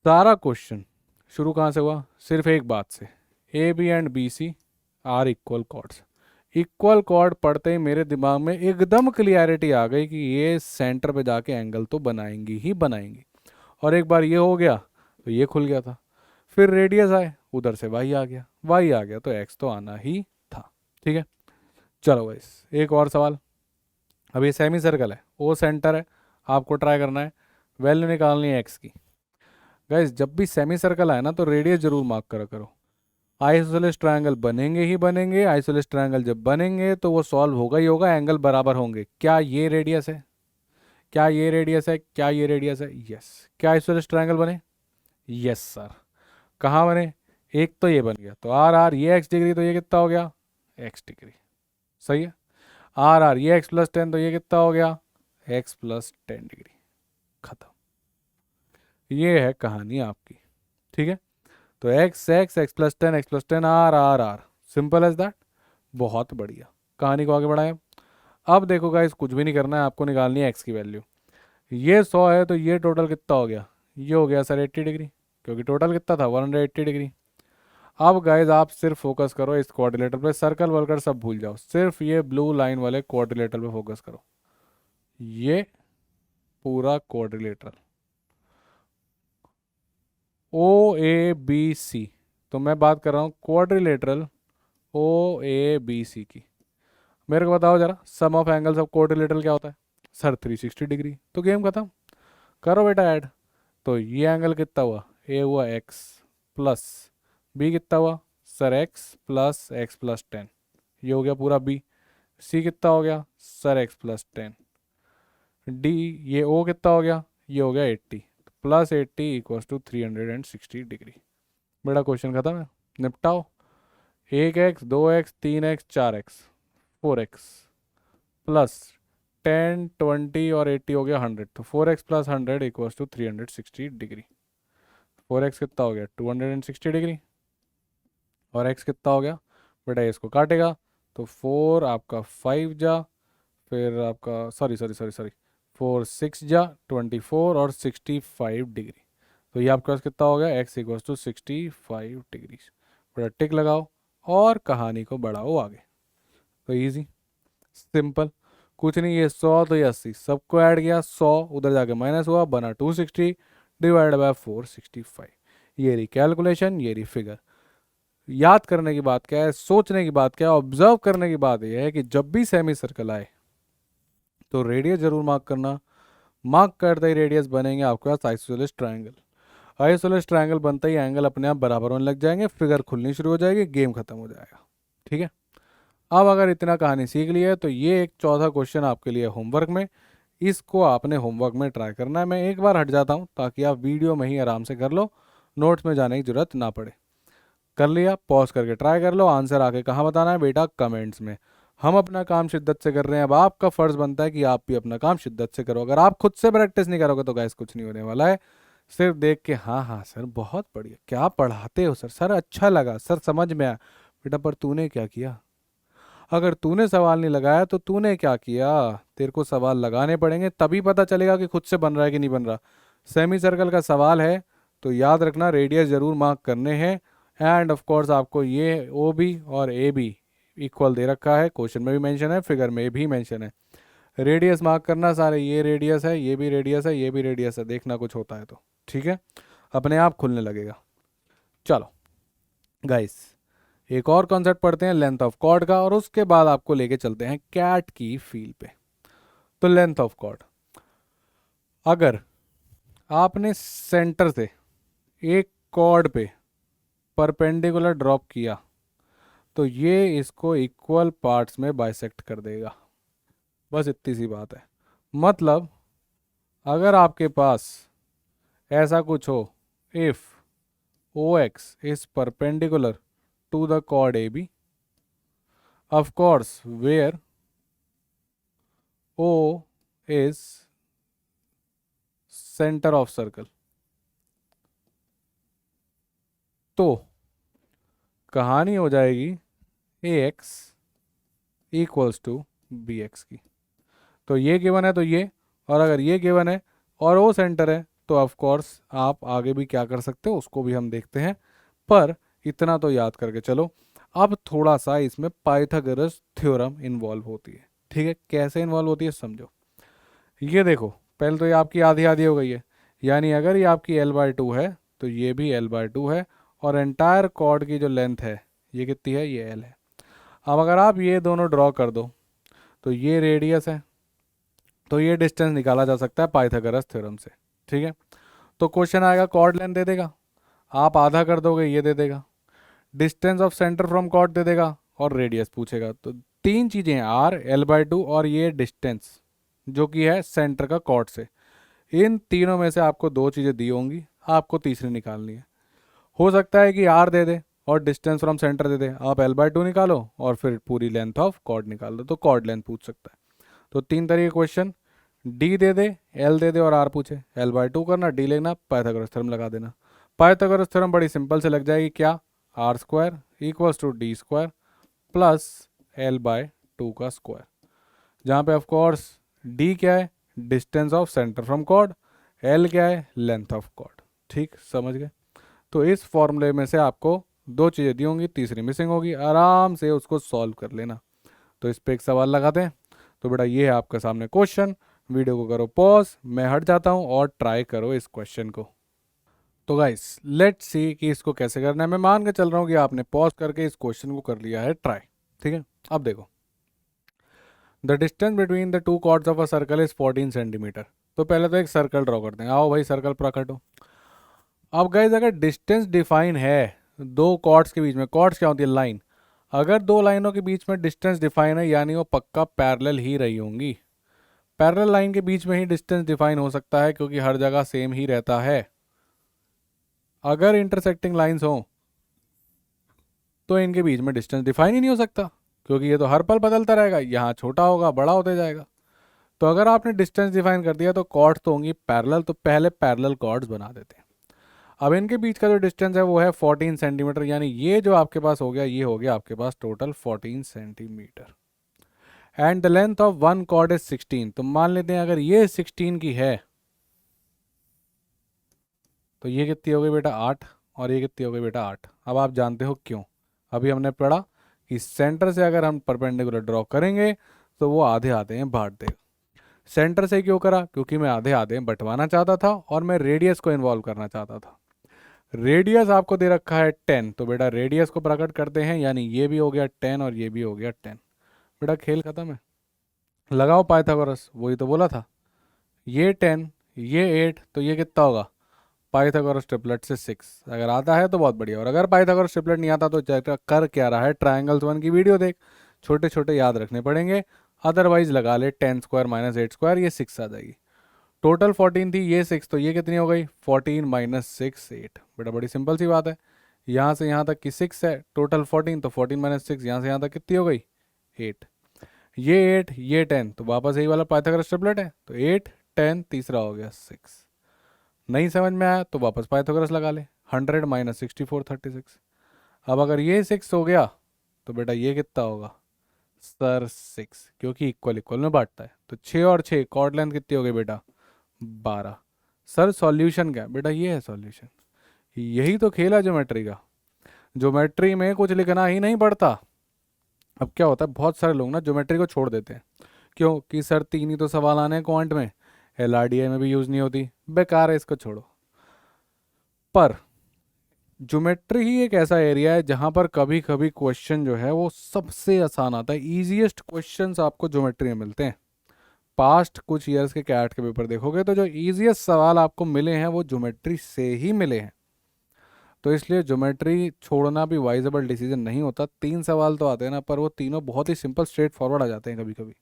सारा क्वेश्चन शुरू कहाँ से हुआ? सिर्फ एक बात से, A B and B C are equal chords. Equal chord पढ़ते ही मेरे दिमाग में एकदम क्लियरिटी आ गई कि ये सेंटर पे जाके एंगल तो बनाएंगी ही बनाएंगी। और एक बार ये हो गया तो ये खुल गया था। फिर रेडियस आए, उधर से वाई आ गया, वाई आ गया तो एक्स तो आना ही था। ठीक है, चलो गाइस एक और सवाल। अब ये सेमी सर्कल है, ओ सेंटर है, आपको ट्राई करना है वैल्यू निकालनी है एक्स की। गाइस जब भी सेमी सर्कल आए ना तो रेडियस जरूर मार्क करा करो। आइसोसेलेस ट्रायंगल बनेंगे ही बनेंगे, आइसोसेलेस ट्रायंगल जब बनेंगे तो वो सॉल्व होगा ही होगा, एंगल बराबर होंगे। क्या ये रेडियस है, क्या ये रेडियस है, क्या ये रेडियस है? यस। क्या आइसोसेलेस ट्रायंगल बने? Yes sir. कहाँ बने? एक तो ये बन गया तो आर आर ये एक्स डिग्री, तो ये कितना हो गया? X degree. सही है। आर आर ये एक्स प्लस 10, तो ये कितना हो गया? X plus 10 degree. खत्म। ये है कहानी आपकी। ठीक है, तो x x x plus 10 x plus 10 R R R, simple as that. बहुत बढ़िया, कहानी को आगे बढ़ाएं। अब देखो गाइस कुछ भी नहीं करना है, आपको निकालनी है एक्स की वैल्यू। ये 100 है तो ये टोटल कितना हो गया? ये हो गया सर 80 डिग्री, क्योंकि टोटल कितना था 180 डिग्री। अब गाइस आप सिर्फ फोकस करो इस कोऑर्डिनेटर पे, सर्कल वर्कल सब भूल जाओ, सिर्फ ये ब्लू लाइन वाले कोऑर्डिनेटर पे फोकस करो। ये पूरा कोऑर्डिनेटर ओ ए बी सी, तो मैं बात कर रहा हूँ क्वाड्रिलेटरल ओ ए बी सी की। मेरे को बताओ जरा, सम ऑफ एंगल्स ऑफ क्वाड्रिलेटरल क्या होता है? Sir 360 degree. तो गेम खत्म, करो बेटा ऐड। तो ये एंगल कितना हुआ? ए हुआ एक्स प्लस बी कितना हुआ? Sir x plus 10। ये हो गया पूरा बी। सी कितना हो गया? Sir x plus 10। डी, ये ओ कितना हो गया? ये हो गया 80, प्लस 80 इक्वल्स टू 360 डिग्री। बड़ा क्वेश्चन खत्म है, निपटाओ। एक एक्स, दो एक्स, तीन एक्स, चार एक्स, 4x प्लस 10 20 और 80 हो गया 100, तो 4x plus 100 equals to 360 degree. 4x कितना हो गया? 260 डिग्री। और x कितना हो गया? बेटा इसको काटेगा तो 4 आपका 5 जा, फिर आपका सॉरी सॉरी सॉरी सॉरी 4 6 जा 24 और 65 डिग्री। तो ये आपके पास कितना हो गया? x equals to 65 degree. बेटा टिक लगाओ और कहानी को बढ़ाओ आगे। तो इजी, सिंपल, कुछ नहीं। ये 100 तो ये 80, सबको ऐड किया, 100 उधर जाके माइनस हुआ, बना 260 डिवाइड बाय 465। ये रही कैलकुलेशन, ये रही फिगर। याद करने की बात क्या है, सोचने की बात क्या है, ऑब्जर्व करने की बात यह है कि जब भी सेमी सर्कल आए तो रेडियस जरूर मार्क करना। मार्क करते ही रेडियस बनेंगे आपके पास आइसोसेलेस ट्रायंगल। आइसोसेलेस ट्रायंगल बनता ही एंगल अपने आप बराबर होने लग जाएंगे, फिगर खुलनी शुरू हो जाएगी, गेम खत्म हो जाएगा। ठीक है, अब अगर इतना कहानी सीख ली है तो ये एक चौथा क्वेश्चन आपके लिए होमवर्क में, इसको आपने होमवर्क में ट्राई करना है। मैं एक बार हट जाता हूँ ताकि आप वीडियो में ही आराम से कर लो, नोट्स में जाने की जरूरत ना पड़े। कर लिया, पॉज करके ट्राई कर लो, आंसर आके कहाँ बताना है बेटा? कमेंट्स में। हम अपना काम शिद्दत से कर रहे हैं, अब आपका फर्ज बनता है कि आप भी अपना काम शिद्दत से करो। अगर आप खुद से प्रैक्टिस नहीं करोगे तो गाइस कुछ नहीं होने वाला है। सिर्फ देख के हाँ हाँ सर बहुत बढ़िया, क्या पढ़ाते हो सर, सर अच्छा लगा, सर समझ में आया। बेटा पर तूने क्या किया? अगर तूने सवाल नहीं लगाया तो तूने क्या किया? तेरे को सवाल लगाने पड़ेंगे, तभी पता चलेगा कि खुद से बन रहा है कि नहीं बन रहा। सेमी सर्कल का सवाल है तो याद रखना रेडियस जरूर मार्क करने हैं। एंड ऑफ कोर्स आपको ये ओ बी और ए बी इक्वल दे रखा है, क्वेश्चन में भी मेंशन है, फिगर में भी मेंशन है। रेडियस मार्क करना सारे, ये रेडियस है, ये भी रेडियस है, ये भी रेडियस है, देखना कुछ होता है तो। ठीक है, अपने आप खुलने लगेगा। चलो गाइस एक और कॉन्सेप्ट पढ़ते हैं लेंथ ऑफ कॉर्ड का, और उसके बाद आपको लेके चलते हैं कैट की फील पे। तो लेंथ ऑफ कॉर्ड, अगर आपने सेंटर से एक कॉर्ड पे परपेंडिकुलर ड्रॉप किया तो ये इसको इक्वल पार्ट्स में बाइसेक्ट कर देगा। बस इतनी सी बात है। मतलब अगर आपके पास ऐसा कुछ हो, if O X is perpendicular to the chord A B, of course where O is center of circle, तो कहानी हो जाएगी ax equals to B X की। तो ये गिवन है तो ये, और अगर ये गिवन है और वो सेंटर है तो ऑफ कोर्स आप आगे भी क्या कर सकते हो उसको भी हम देखते हैं, पर इतना तो याद करके चलो। अब थोड़ा सा इसमें पाइथागोरस थ्योरम इन्वॉल्व होती है। ठीक है, कैसे इन्वॉल्व होती है समझो। ये देखो, पहले तो ये आपकी आधी आधी हो गई है, यानी अगर ये आपकी L/2 है तो ये भी L/2 है, और एंटायर कॉर्ड की जो लेंथ है ये कितनी है, ये L है। अब अगर आप ये दोनों ड्रॉ कर दो तो ये रेडियस है, तो ये डिस्टेंस निकाला जा सकता है पाइथागोरस थ्योरम से। ठीक है, तो क्वेश्चन आएगा कॉर्ड लेंथ दे देगा, आप आधा कर दोगे ये दे देगा, distance of centre from chord दे देगा, और रेडियस पूछेगा। तो तीन चीज़ें हैं, R, L/2 और ये डिस्टेंस जो कि है सेंटर का कॉर्ड से। इन तीनों में से आपको दो चीज़ें दी होंगी, आपको तीसरी निकालनी है। हो सकता है कि R दे दे और डिस्टेंस फ्रॉम सेंटर दे दे, आप L/2 निकालो और फिर पूरी लेंथ ऑफ कॉर्ड निकाल दो, तो कॉर्ड लेंथ पूछ सकता है। तो तीन तरीके क्वेश्चन, डी दे दे, एल दे दे और आर पूछे, L/2 करना, डी लेना, पाइथागोरस थ्योरम लगा देना। पाइथागोरस थ्योरम बड़ी सिंपल से लग जाएगी, क्या, R² equals to D² plus L/2 का स्क्वायर, जहाँ पे ऑफ कोर्स डी क्या है, distance of centre from chord, L क्या है, लेंथ ऑफ कॉर्ड। ठीक, समझ गए। तो इस फॉर्मूले में से आपको दो चीज़ें दी होंगी, तीसरी मिसिंग होगी, आराम से उसको सॉल्व कर लेना। तो इस पे एक सवाल लगाते हैं। तो बेटा ये है आपके सामने क्वेश्चन, वीडियो को करो पॉज, मैं हट जाता हूँ और ट्राई करो इस क्वेश्चन को। तो गाइस लेट्स सी कि इसको कैसे करना है। मैं मान के चल रहा हूँ कि आपने पॉज करके इस क्वेश्चन को कर लिया है ट्राई। ठीक है, अब देखो, the distance between the two chords of a circle is 14 centimetre. तो पहले तो एक सर्कल ड्रॉ करते हैं, आओ भाई सर्कल प्रकट हो। अब गाइस अगर डिस्टेंस डिफाइन है दो कॉर्ड्स के बीच में, कॉर्ड्स क्या होती है, लाइन, अगर दो लाइनों के बीच में डिस्टेंस डिफाइन है यानी वो पक्का पैरेलल ही रही होंगी। पैरेलल लाइन के बीच में ही डिस्टेंस डिफाइन हो सकता है क्योंकि हर जगह सेम ही रहता है। अगर इंटरसेक्टिंग लाइंस हो तो इनके बीच में डिस्टेंस डिफाइन ही नहीं हो सकता, क्योंकि ये तो हर पल बदलता रहेगा, यहाँ छोटा होगा बड़ा होते जाएगा। तो अगर आपने डिस्टेंस डिफाइन कर दिया तो कॉर्ड्स तो होंगी पैरेलल, तो पहले पैरेलल कॉर्ड्स बना देते हैं। अब इनके बीच का जो डिस्टेंस है वो है 14 सेंटीमीटर, यानी ये जो आपके पास हो गया ये हो गया आपके पास total 14 centimetre. And the length of one chord is 16। तो मान लेते हैं अगर ये 16 की है तो ये कितनी हो गई बेटा 8, और ये कितनी हो गई बेटा 8। अब आप जानते हो क्यों, अभी हमने पढ़ा कि सेंटर से अगर हम परपेंडिकुलर ड्रॉ करेंगे तो वो आधे आधे हैं बांट देगा। सेंटर से क्यों करा, क्योंकि मैं आधे आधे बंटवाना चाहता था और मैं रेडियस को इन्वॉल्व करना चाहता था। रेडियस आपको दे रखा है 10, तो बेटा रेडियस को प्रकट करते हैं, यानी ये भी हो गया 10 और ये भी हो गया 10। बेटा खेल खत्म है, लगाओ पाइथागोरस, वही तो बोला था, ये 10 ये 8, तो ये कितना होगा, पाइथागोरस ट्रिपलेट से 6। अगर आता है तो बहुत बढ़िया, और अगर पाइथागोरस ट्रिपलेट नहीं आता तो कर क्या रहा है, ट्रायंगल्स 1 की वीडियो देख, छोटे छोटे याद रखने पड़ेंगे, अदरवाइज लगा ले 10² माइनस 8², ये 6 आ जाएगी। टोटल 14 थी, ये 6, तो ये कितनी हो गई 14 माइनस 6 8। बेटा बड़ी सिंपल सी बात है, यहाँ से यहाँ तक की 6 है, टोटल 14, तो 14 माइनस 6 यहाँ से यहाँ तक कितनी हो गई 8। ये 8 ये 10, तो वापस यही वाला पाइथागोरस ट्रिपलेट है, तो 8 10 तीसरा हो गया 6। नहीं समझ में आया तो वापस पाइथागोरस लगा ले, 100 माइनस 64 36। अब अगर ये 6 हो गया तो बेटा ये कितना होगा सर 6, क्योंकि इक्वल इक्वल में बांटता है, तो 6 और 6 कॉर्ड लेंथ कितनी हो गई बेटा 12। सर सॉल्यूशन क्या, बेटा ये है सॉल्यूशन। यही तो खेल है ज्योमेट्री का, ज्योमेट्री में कुछ लिखना ही नहीं पड़ता। अब क्या होता है, बहुत सारे लोग ना ज्योमेट्री को छोड़ देते हैं, क्यों कि सर तीन ही तो सवाल आने हैं क्वांट में, LRDI में भी यूज़ नहीं होती, बेकार है इसको छोड़ो। पर ज्योमेट्री ही एक ऐसा एरिया है जहाँ पर कभी कभी क्वेश्चन जो है वो सबसे आसान आता है, ईजीएस्ट क्वेश्चंस आपको ज्योमेट्री में मिलते हैं। पास्ट कुछ ईयर्स के कैट के पेपर देखोगे तो जो ईजीएस्ट सवाल आपको मिले हैं वो ज्योमेट्री से ही मिले हैं। तो इसलिए ज्योमेट्री छोड़ना भी वाइजेबल डिसीजन नहीं होता। 3 सवाल तो आते हैं ना, पर वो तीनों बहुत ही सिंपल स्ट्रेट फॉरवर्ड आ जाते हैं कभी कभी।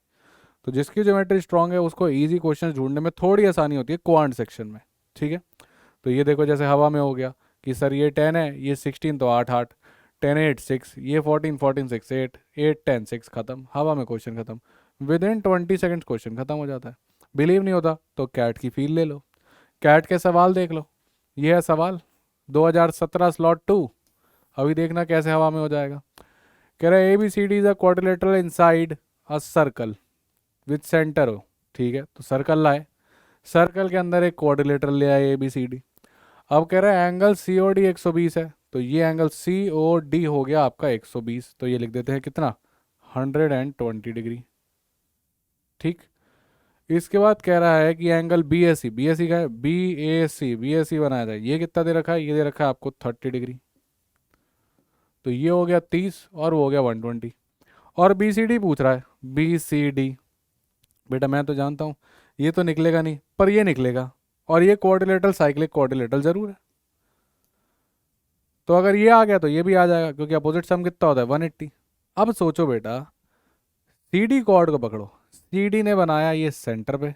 तो जिसकी ज्योमेट्री स्ट्रांग है उसको इजी क्वेश्चन ढूंढने में थोड़ी आसानी होती है क्वांट सेक्शन में। ठीक है, तो ये देखो जैसे हवा में हो गया कि सर ये 10 है, ये 16, तो 8 8, 10 8 6, ये 14 14 6 8 8 10 6, खत्म, हवा में क्वेश्चन खत्म। विद इन 20 सेकेंड्स क्वेश्चन खत्म हो जाता है। बिलीव नहीं होता तो कैट की फील ले लो, कैट के सवाल देख लो। ये है सवाल 2017 स्लॉट 2, अभी देखना कैसे हवा में हो जाएगा। कह रहा है ABCD is a quadrilateral inside a circle with centre हो। ठीक है, तो सर्कल लाए, सर्कल के अंदर एक क्वाड्रिलेटरल ले आए ABCD। अब कह रहा है एंगल COD 120 है, तो ये एंगल सी ओ डी हो गया आपका 120, तो ये लिख देते हैं कितना, 120 डिग्री। ठीक। इसके बाद कह रहा है कि angle B S C, B S C का है, बी ए सी बनाया जाए, ये कितना दे रखा है, ये दे रखा है आपको 30 डिग्री। तो ये हो गया 30 और वो हो गया 120। और बी सी डी पूछ रहा है, बी सी डी, बेटा मैं तो जानता हूँ ये तो निकलेगा नहीं, पर ये निकलेगा, और ये क्वाड्रिलेटरल साइक्लिक क्वाड्रिलेटरल जरूर है। तो अगर ये आ गया तो ये भी आ जाएगा, क्योंकि अपोजिट सम कितना होता है 180। अब सोचो बेटा, सी डी कॉर्ड को पकड़ो, सी डी ने बनाया ये सेंटर पे,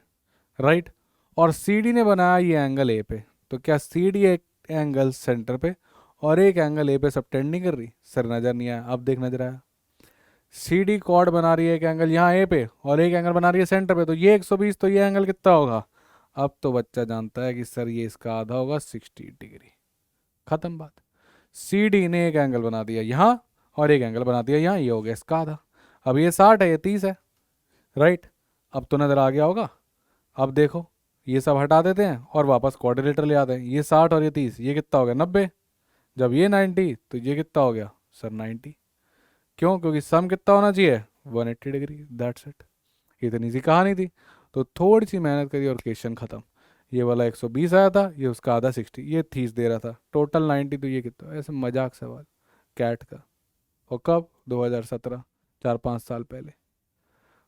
राइट, और सी डी ने बनाया ये एंगल ए पे, तो क्या सी डी एक एंगल सेंटर पे और एक एंगल ए पे सबटेंड नहीं कर रही? सर नज़र नहीं आया, अब देख नजर आया। सी डी कॉर्ड बना रही है एक एंगल यहाँ ए पे और एक एंगल बना रही है सेंटर पे, तो ये 120, तो ये एंगल कितना होगा? अब तो बच्चा जानता है कि सर ये इसका आधा होगा 60 डिग्री। खत्म बात। सी डी ने एक एंगल बना दिया यहाँ और एक एंगल बना दिया यहाँ, ये हो गया इसका आधा। अब ये 60 है, ये 30 है, राइट। अब तो नजर आ गया होगा। अब देखो, ये सब हटा देते हैं और वापस क्वाड्रिलेटर ले आते हैं, ये 60 और ये 30, ये कितना हो गया 90। जब ये 90 तो ये कितना हो गया सर 90। क्यों? क्योंकि सम कितना होना चाहिए 180 डिग्री, दैट्स इट। इतनी सी कहानी थी। तो थोड़ी सी मेहनत करी और क्वेश्चन खत्म। ये वाला 120 आया था, ये उसका आधा 60, ये 30 दे रहा था, टोटल 90, तो ये कितना? ऐसे मजाक सवाल कैट का। और कब? 2017, 4-5 साल पहले।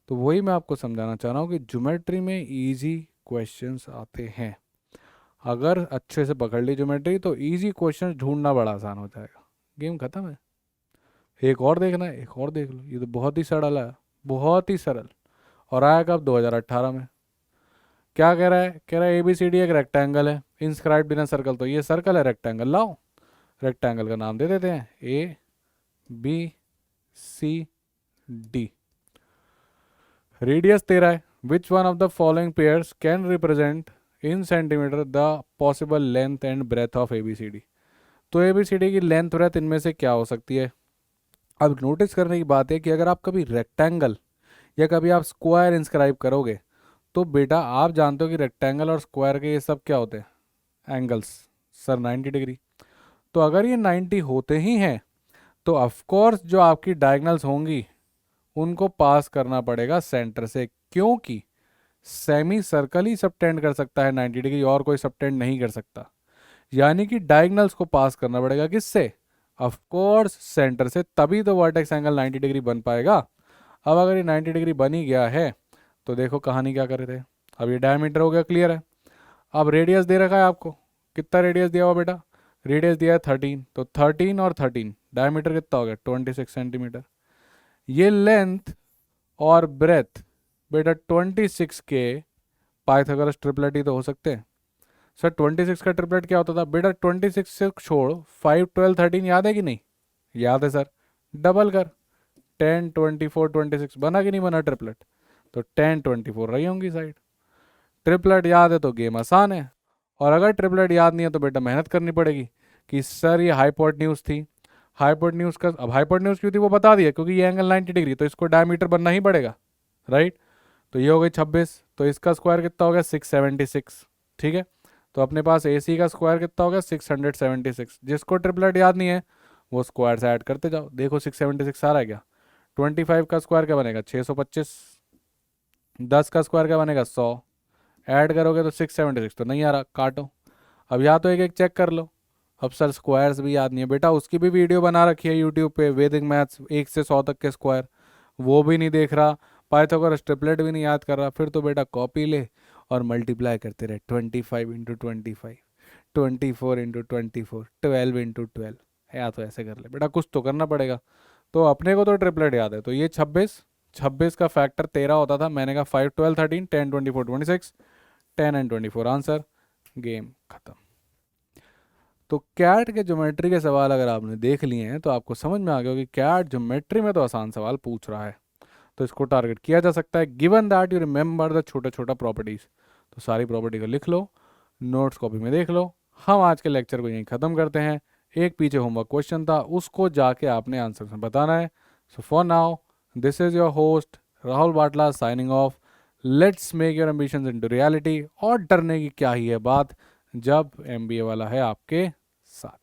तो वही मैं आपको समझाना चाह रहा हूँ कि ज्योमेट्री में इजी क्वेश्चंस आते हैं। अगर अच्छे से पकड़ ली ज्योमेट्री तो इजी क्वेश्चंस ढूंढना बड़ा आसान हो जाएगा। गेम खत्म है। एक और देखना है, एक और देख लो, ये तो बहुत ही सरल है, बहुत ही सरल। और आया कब? 2018 में। क्या कह रहा है? कह रहा है ABCD एक रेक्टेंगल है, इंस्क्राइब्ड इन अ सर्कल। तो ये सर्कल है, रेक्टेंगल लाओ, रेक्टेंगल का नाम दे देते हैं ABCD। रेडियस दे रहा है, which one of the following pairs can represent in centimetre the possible length and breadth of ABCD। तो ABCD की लेंथ ब्रेथ इनमें से क्या हो सकती है? अब नोटिस करने की बात है कि अगर आप कभी रेक्टेंगल या कभी आप स्क्वायर इंस्क्राइब करोगे तो बेटा आप जानते हो कि रेक्टेंगल और स्क्वायर के ये सब क्या होते हैं? एंगल्स। Sir 90 degree. तो अगर ये 90 होते ही हैं तो ऑफकोर्स जो आपकी डायगनल्स होंगी उनको पास करना पड़ेगा सेंटर से, क्योंकि सेमी सर्कल ही सबटेंड कर सकता है 90 डिग्री, और कोई सबटेंड नहीं कर सकता। यानी कि डायगनल्स को पास करना पड़ेगा किससे? ऑफकोर्स सेंटर से, तभी तो वर्टेक्स एंगल 90 डिग्री बन पाएगा। अब अगर ये 90 डिग्री बन ही गया है तो देखो कहानी क्या कर रहे थे। अब ये डायमीटर हो गया, क्लियर है। अब रेडियस दे रखा है आपको, कितना रेडियस दिया हुआ बेटा? रेडियस दिया है 13, तो 13 और 13, डायमीटर कितना हो गया 26 सेंटीमीटर। ये लेंथ और ब्रेथ बेटा 26 के पाइथागोरस ट्रिपलेट ही तो हो सकते हैं। सर 26 का ट्रिपलेट क्या होता था बेटा? 26 से छोड़ 5, 12, 13 याद है कि नहीं? याद है सर। डबल कर, 10, 24, 26 बना कि नहीं बना ट्रिपलेट? तो 10, 24 रही होंगी साइड। ट्रिपलेट याद है तो गेम आसान है, और अगर ट्रिपलेट याद नहीं है तो बेटा मेहनत करनी पड़ेगी कि सर ये हाइपोटेन्यूज थी, हाइपोटेन्यूज का, अब हाइपोटेन्यूज क्यों थी वो बता दिया, क्योंकि ये एंगल 90 डिग्री, तो इसको डायमीटर बनना ही पड़ेगा, राइट। तो ये हो गई 26, तो इसका स्क्वायर कितना हो गया 676, ठीक है। तो अपने पास AC का स्क्वायर कितना हो गया 676। जिसको ट्रिपलेट याद नहीं है वो स्क्वायर से ऐड करते जाओ, देखो 676 आ रहा है क्या? 25 का स्क्वायर क्या बनेगा 625, 10 का स्क्वायर क्या बनेगा 100, ऐड करोगे तो 676, तो नहीं आ रहा, काटो। अब या तो एक एक चेक कर लो। अब सर स्क्वायर्स भी याद नहीं है बेटा, उसकी भी वीडियो बना रखी है यूट्यूब पे, वैदिक मैथ्स 1 से 100 तक के स्क्वायर, वो भी नहीं देख रहा, पाइथागोरस ट्रिपलेट भी नहीं याद कर रहा, फिर तो बेटा कॉपी ले और मल्टीप्लाई करते रहे, 25 इंटू 25, 24 इंटू 24, 12 इंटू 12, या तो ऐसे कर ले बेटा, कुछ तो करना पड़ेगा। तो अपने को तो ट्रिपलेट याद है, तो ये 26 का फैक्टर 13 होता था, मैंने कहा 5, 12, 13, 10, 24, 26, 10 एंड 24 आंसर, गेम खत्म। तो कैट के ज्योमेट्री के सवाल अगर आपने देख लिए हैं तो आपको समझ में आ गया कि कैट ज्योमेट्री में तो आसान सवाल पूछ रहा है, तो इसको टारगेट किया जा सकता है, given that you remember the छोटा छोटा प्रॉपर्टीज। तो सारी प्रॉपर्टी को लिख लो, नोट्स कॉपी में देख लो। हम आज के लेक्चर को यहीं ख़त्म करते हैं। एक पीछे होमवर्क क्वेश्चन था, उसको जाके आपने आंसर में बताना है। So for now this is your host Rahul Batla signing off. Let's make your ambitions into reality. और डरने की क्या ही है बात जब MBA वाला है आपके साथ।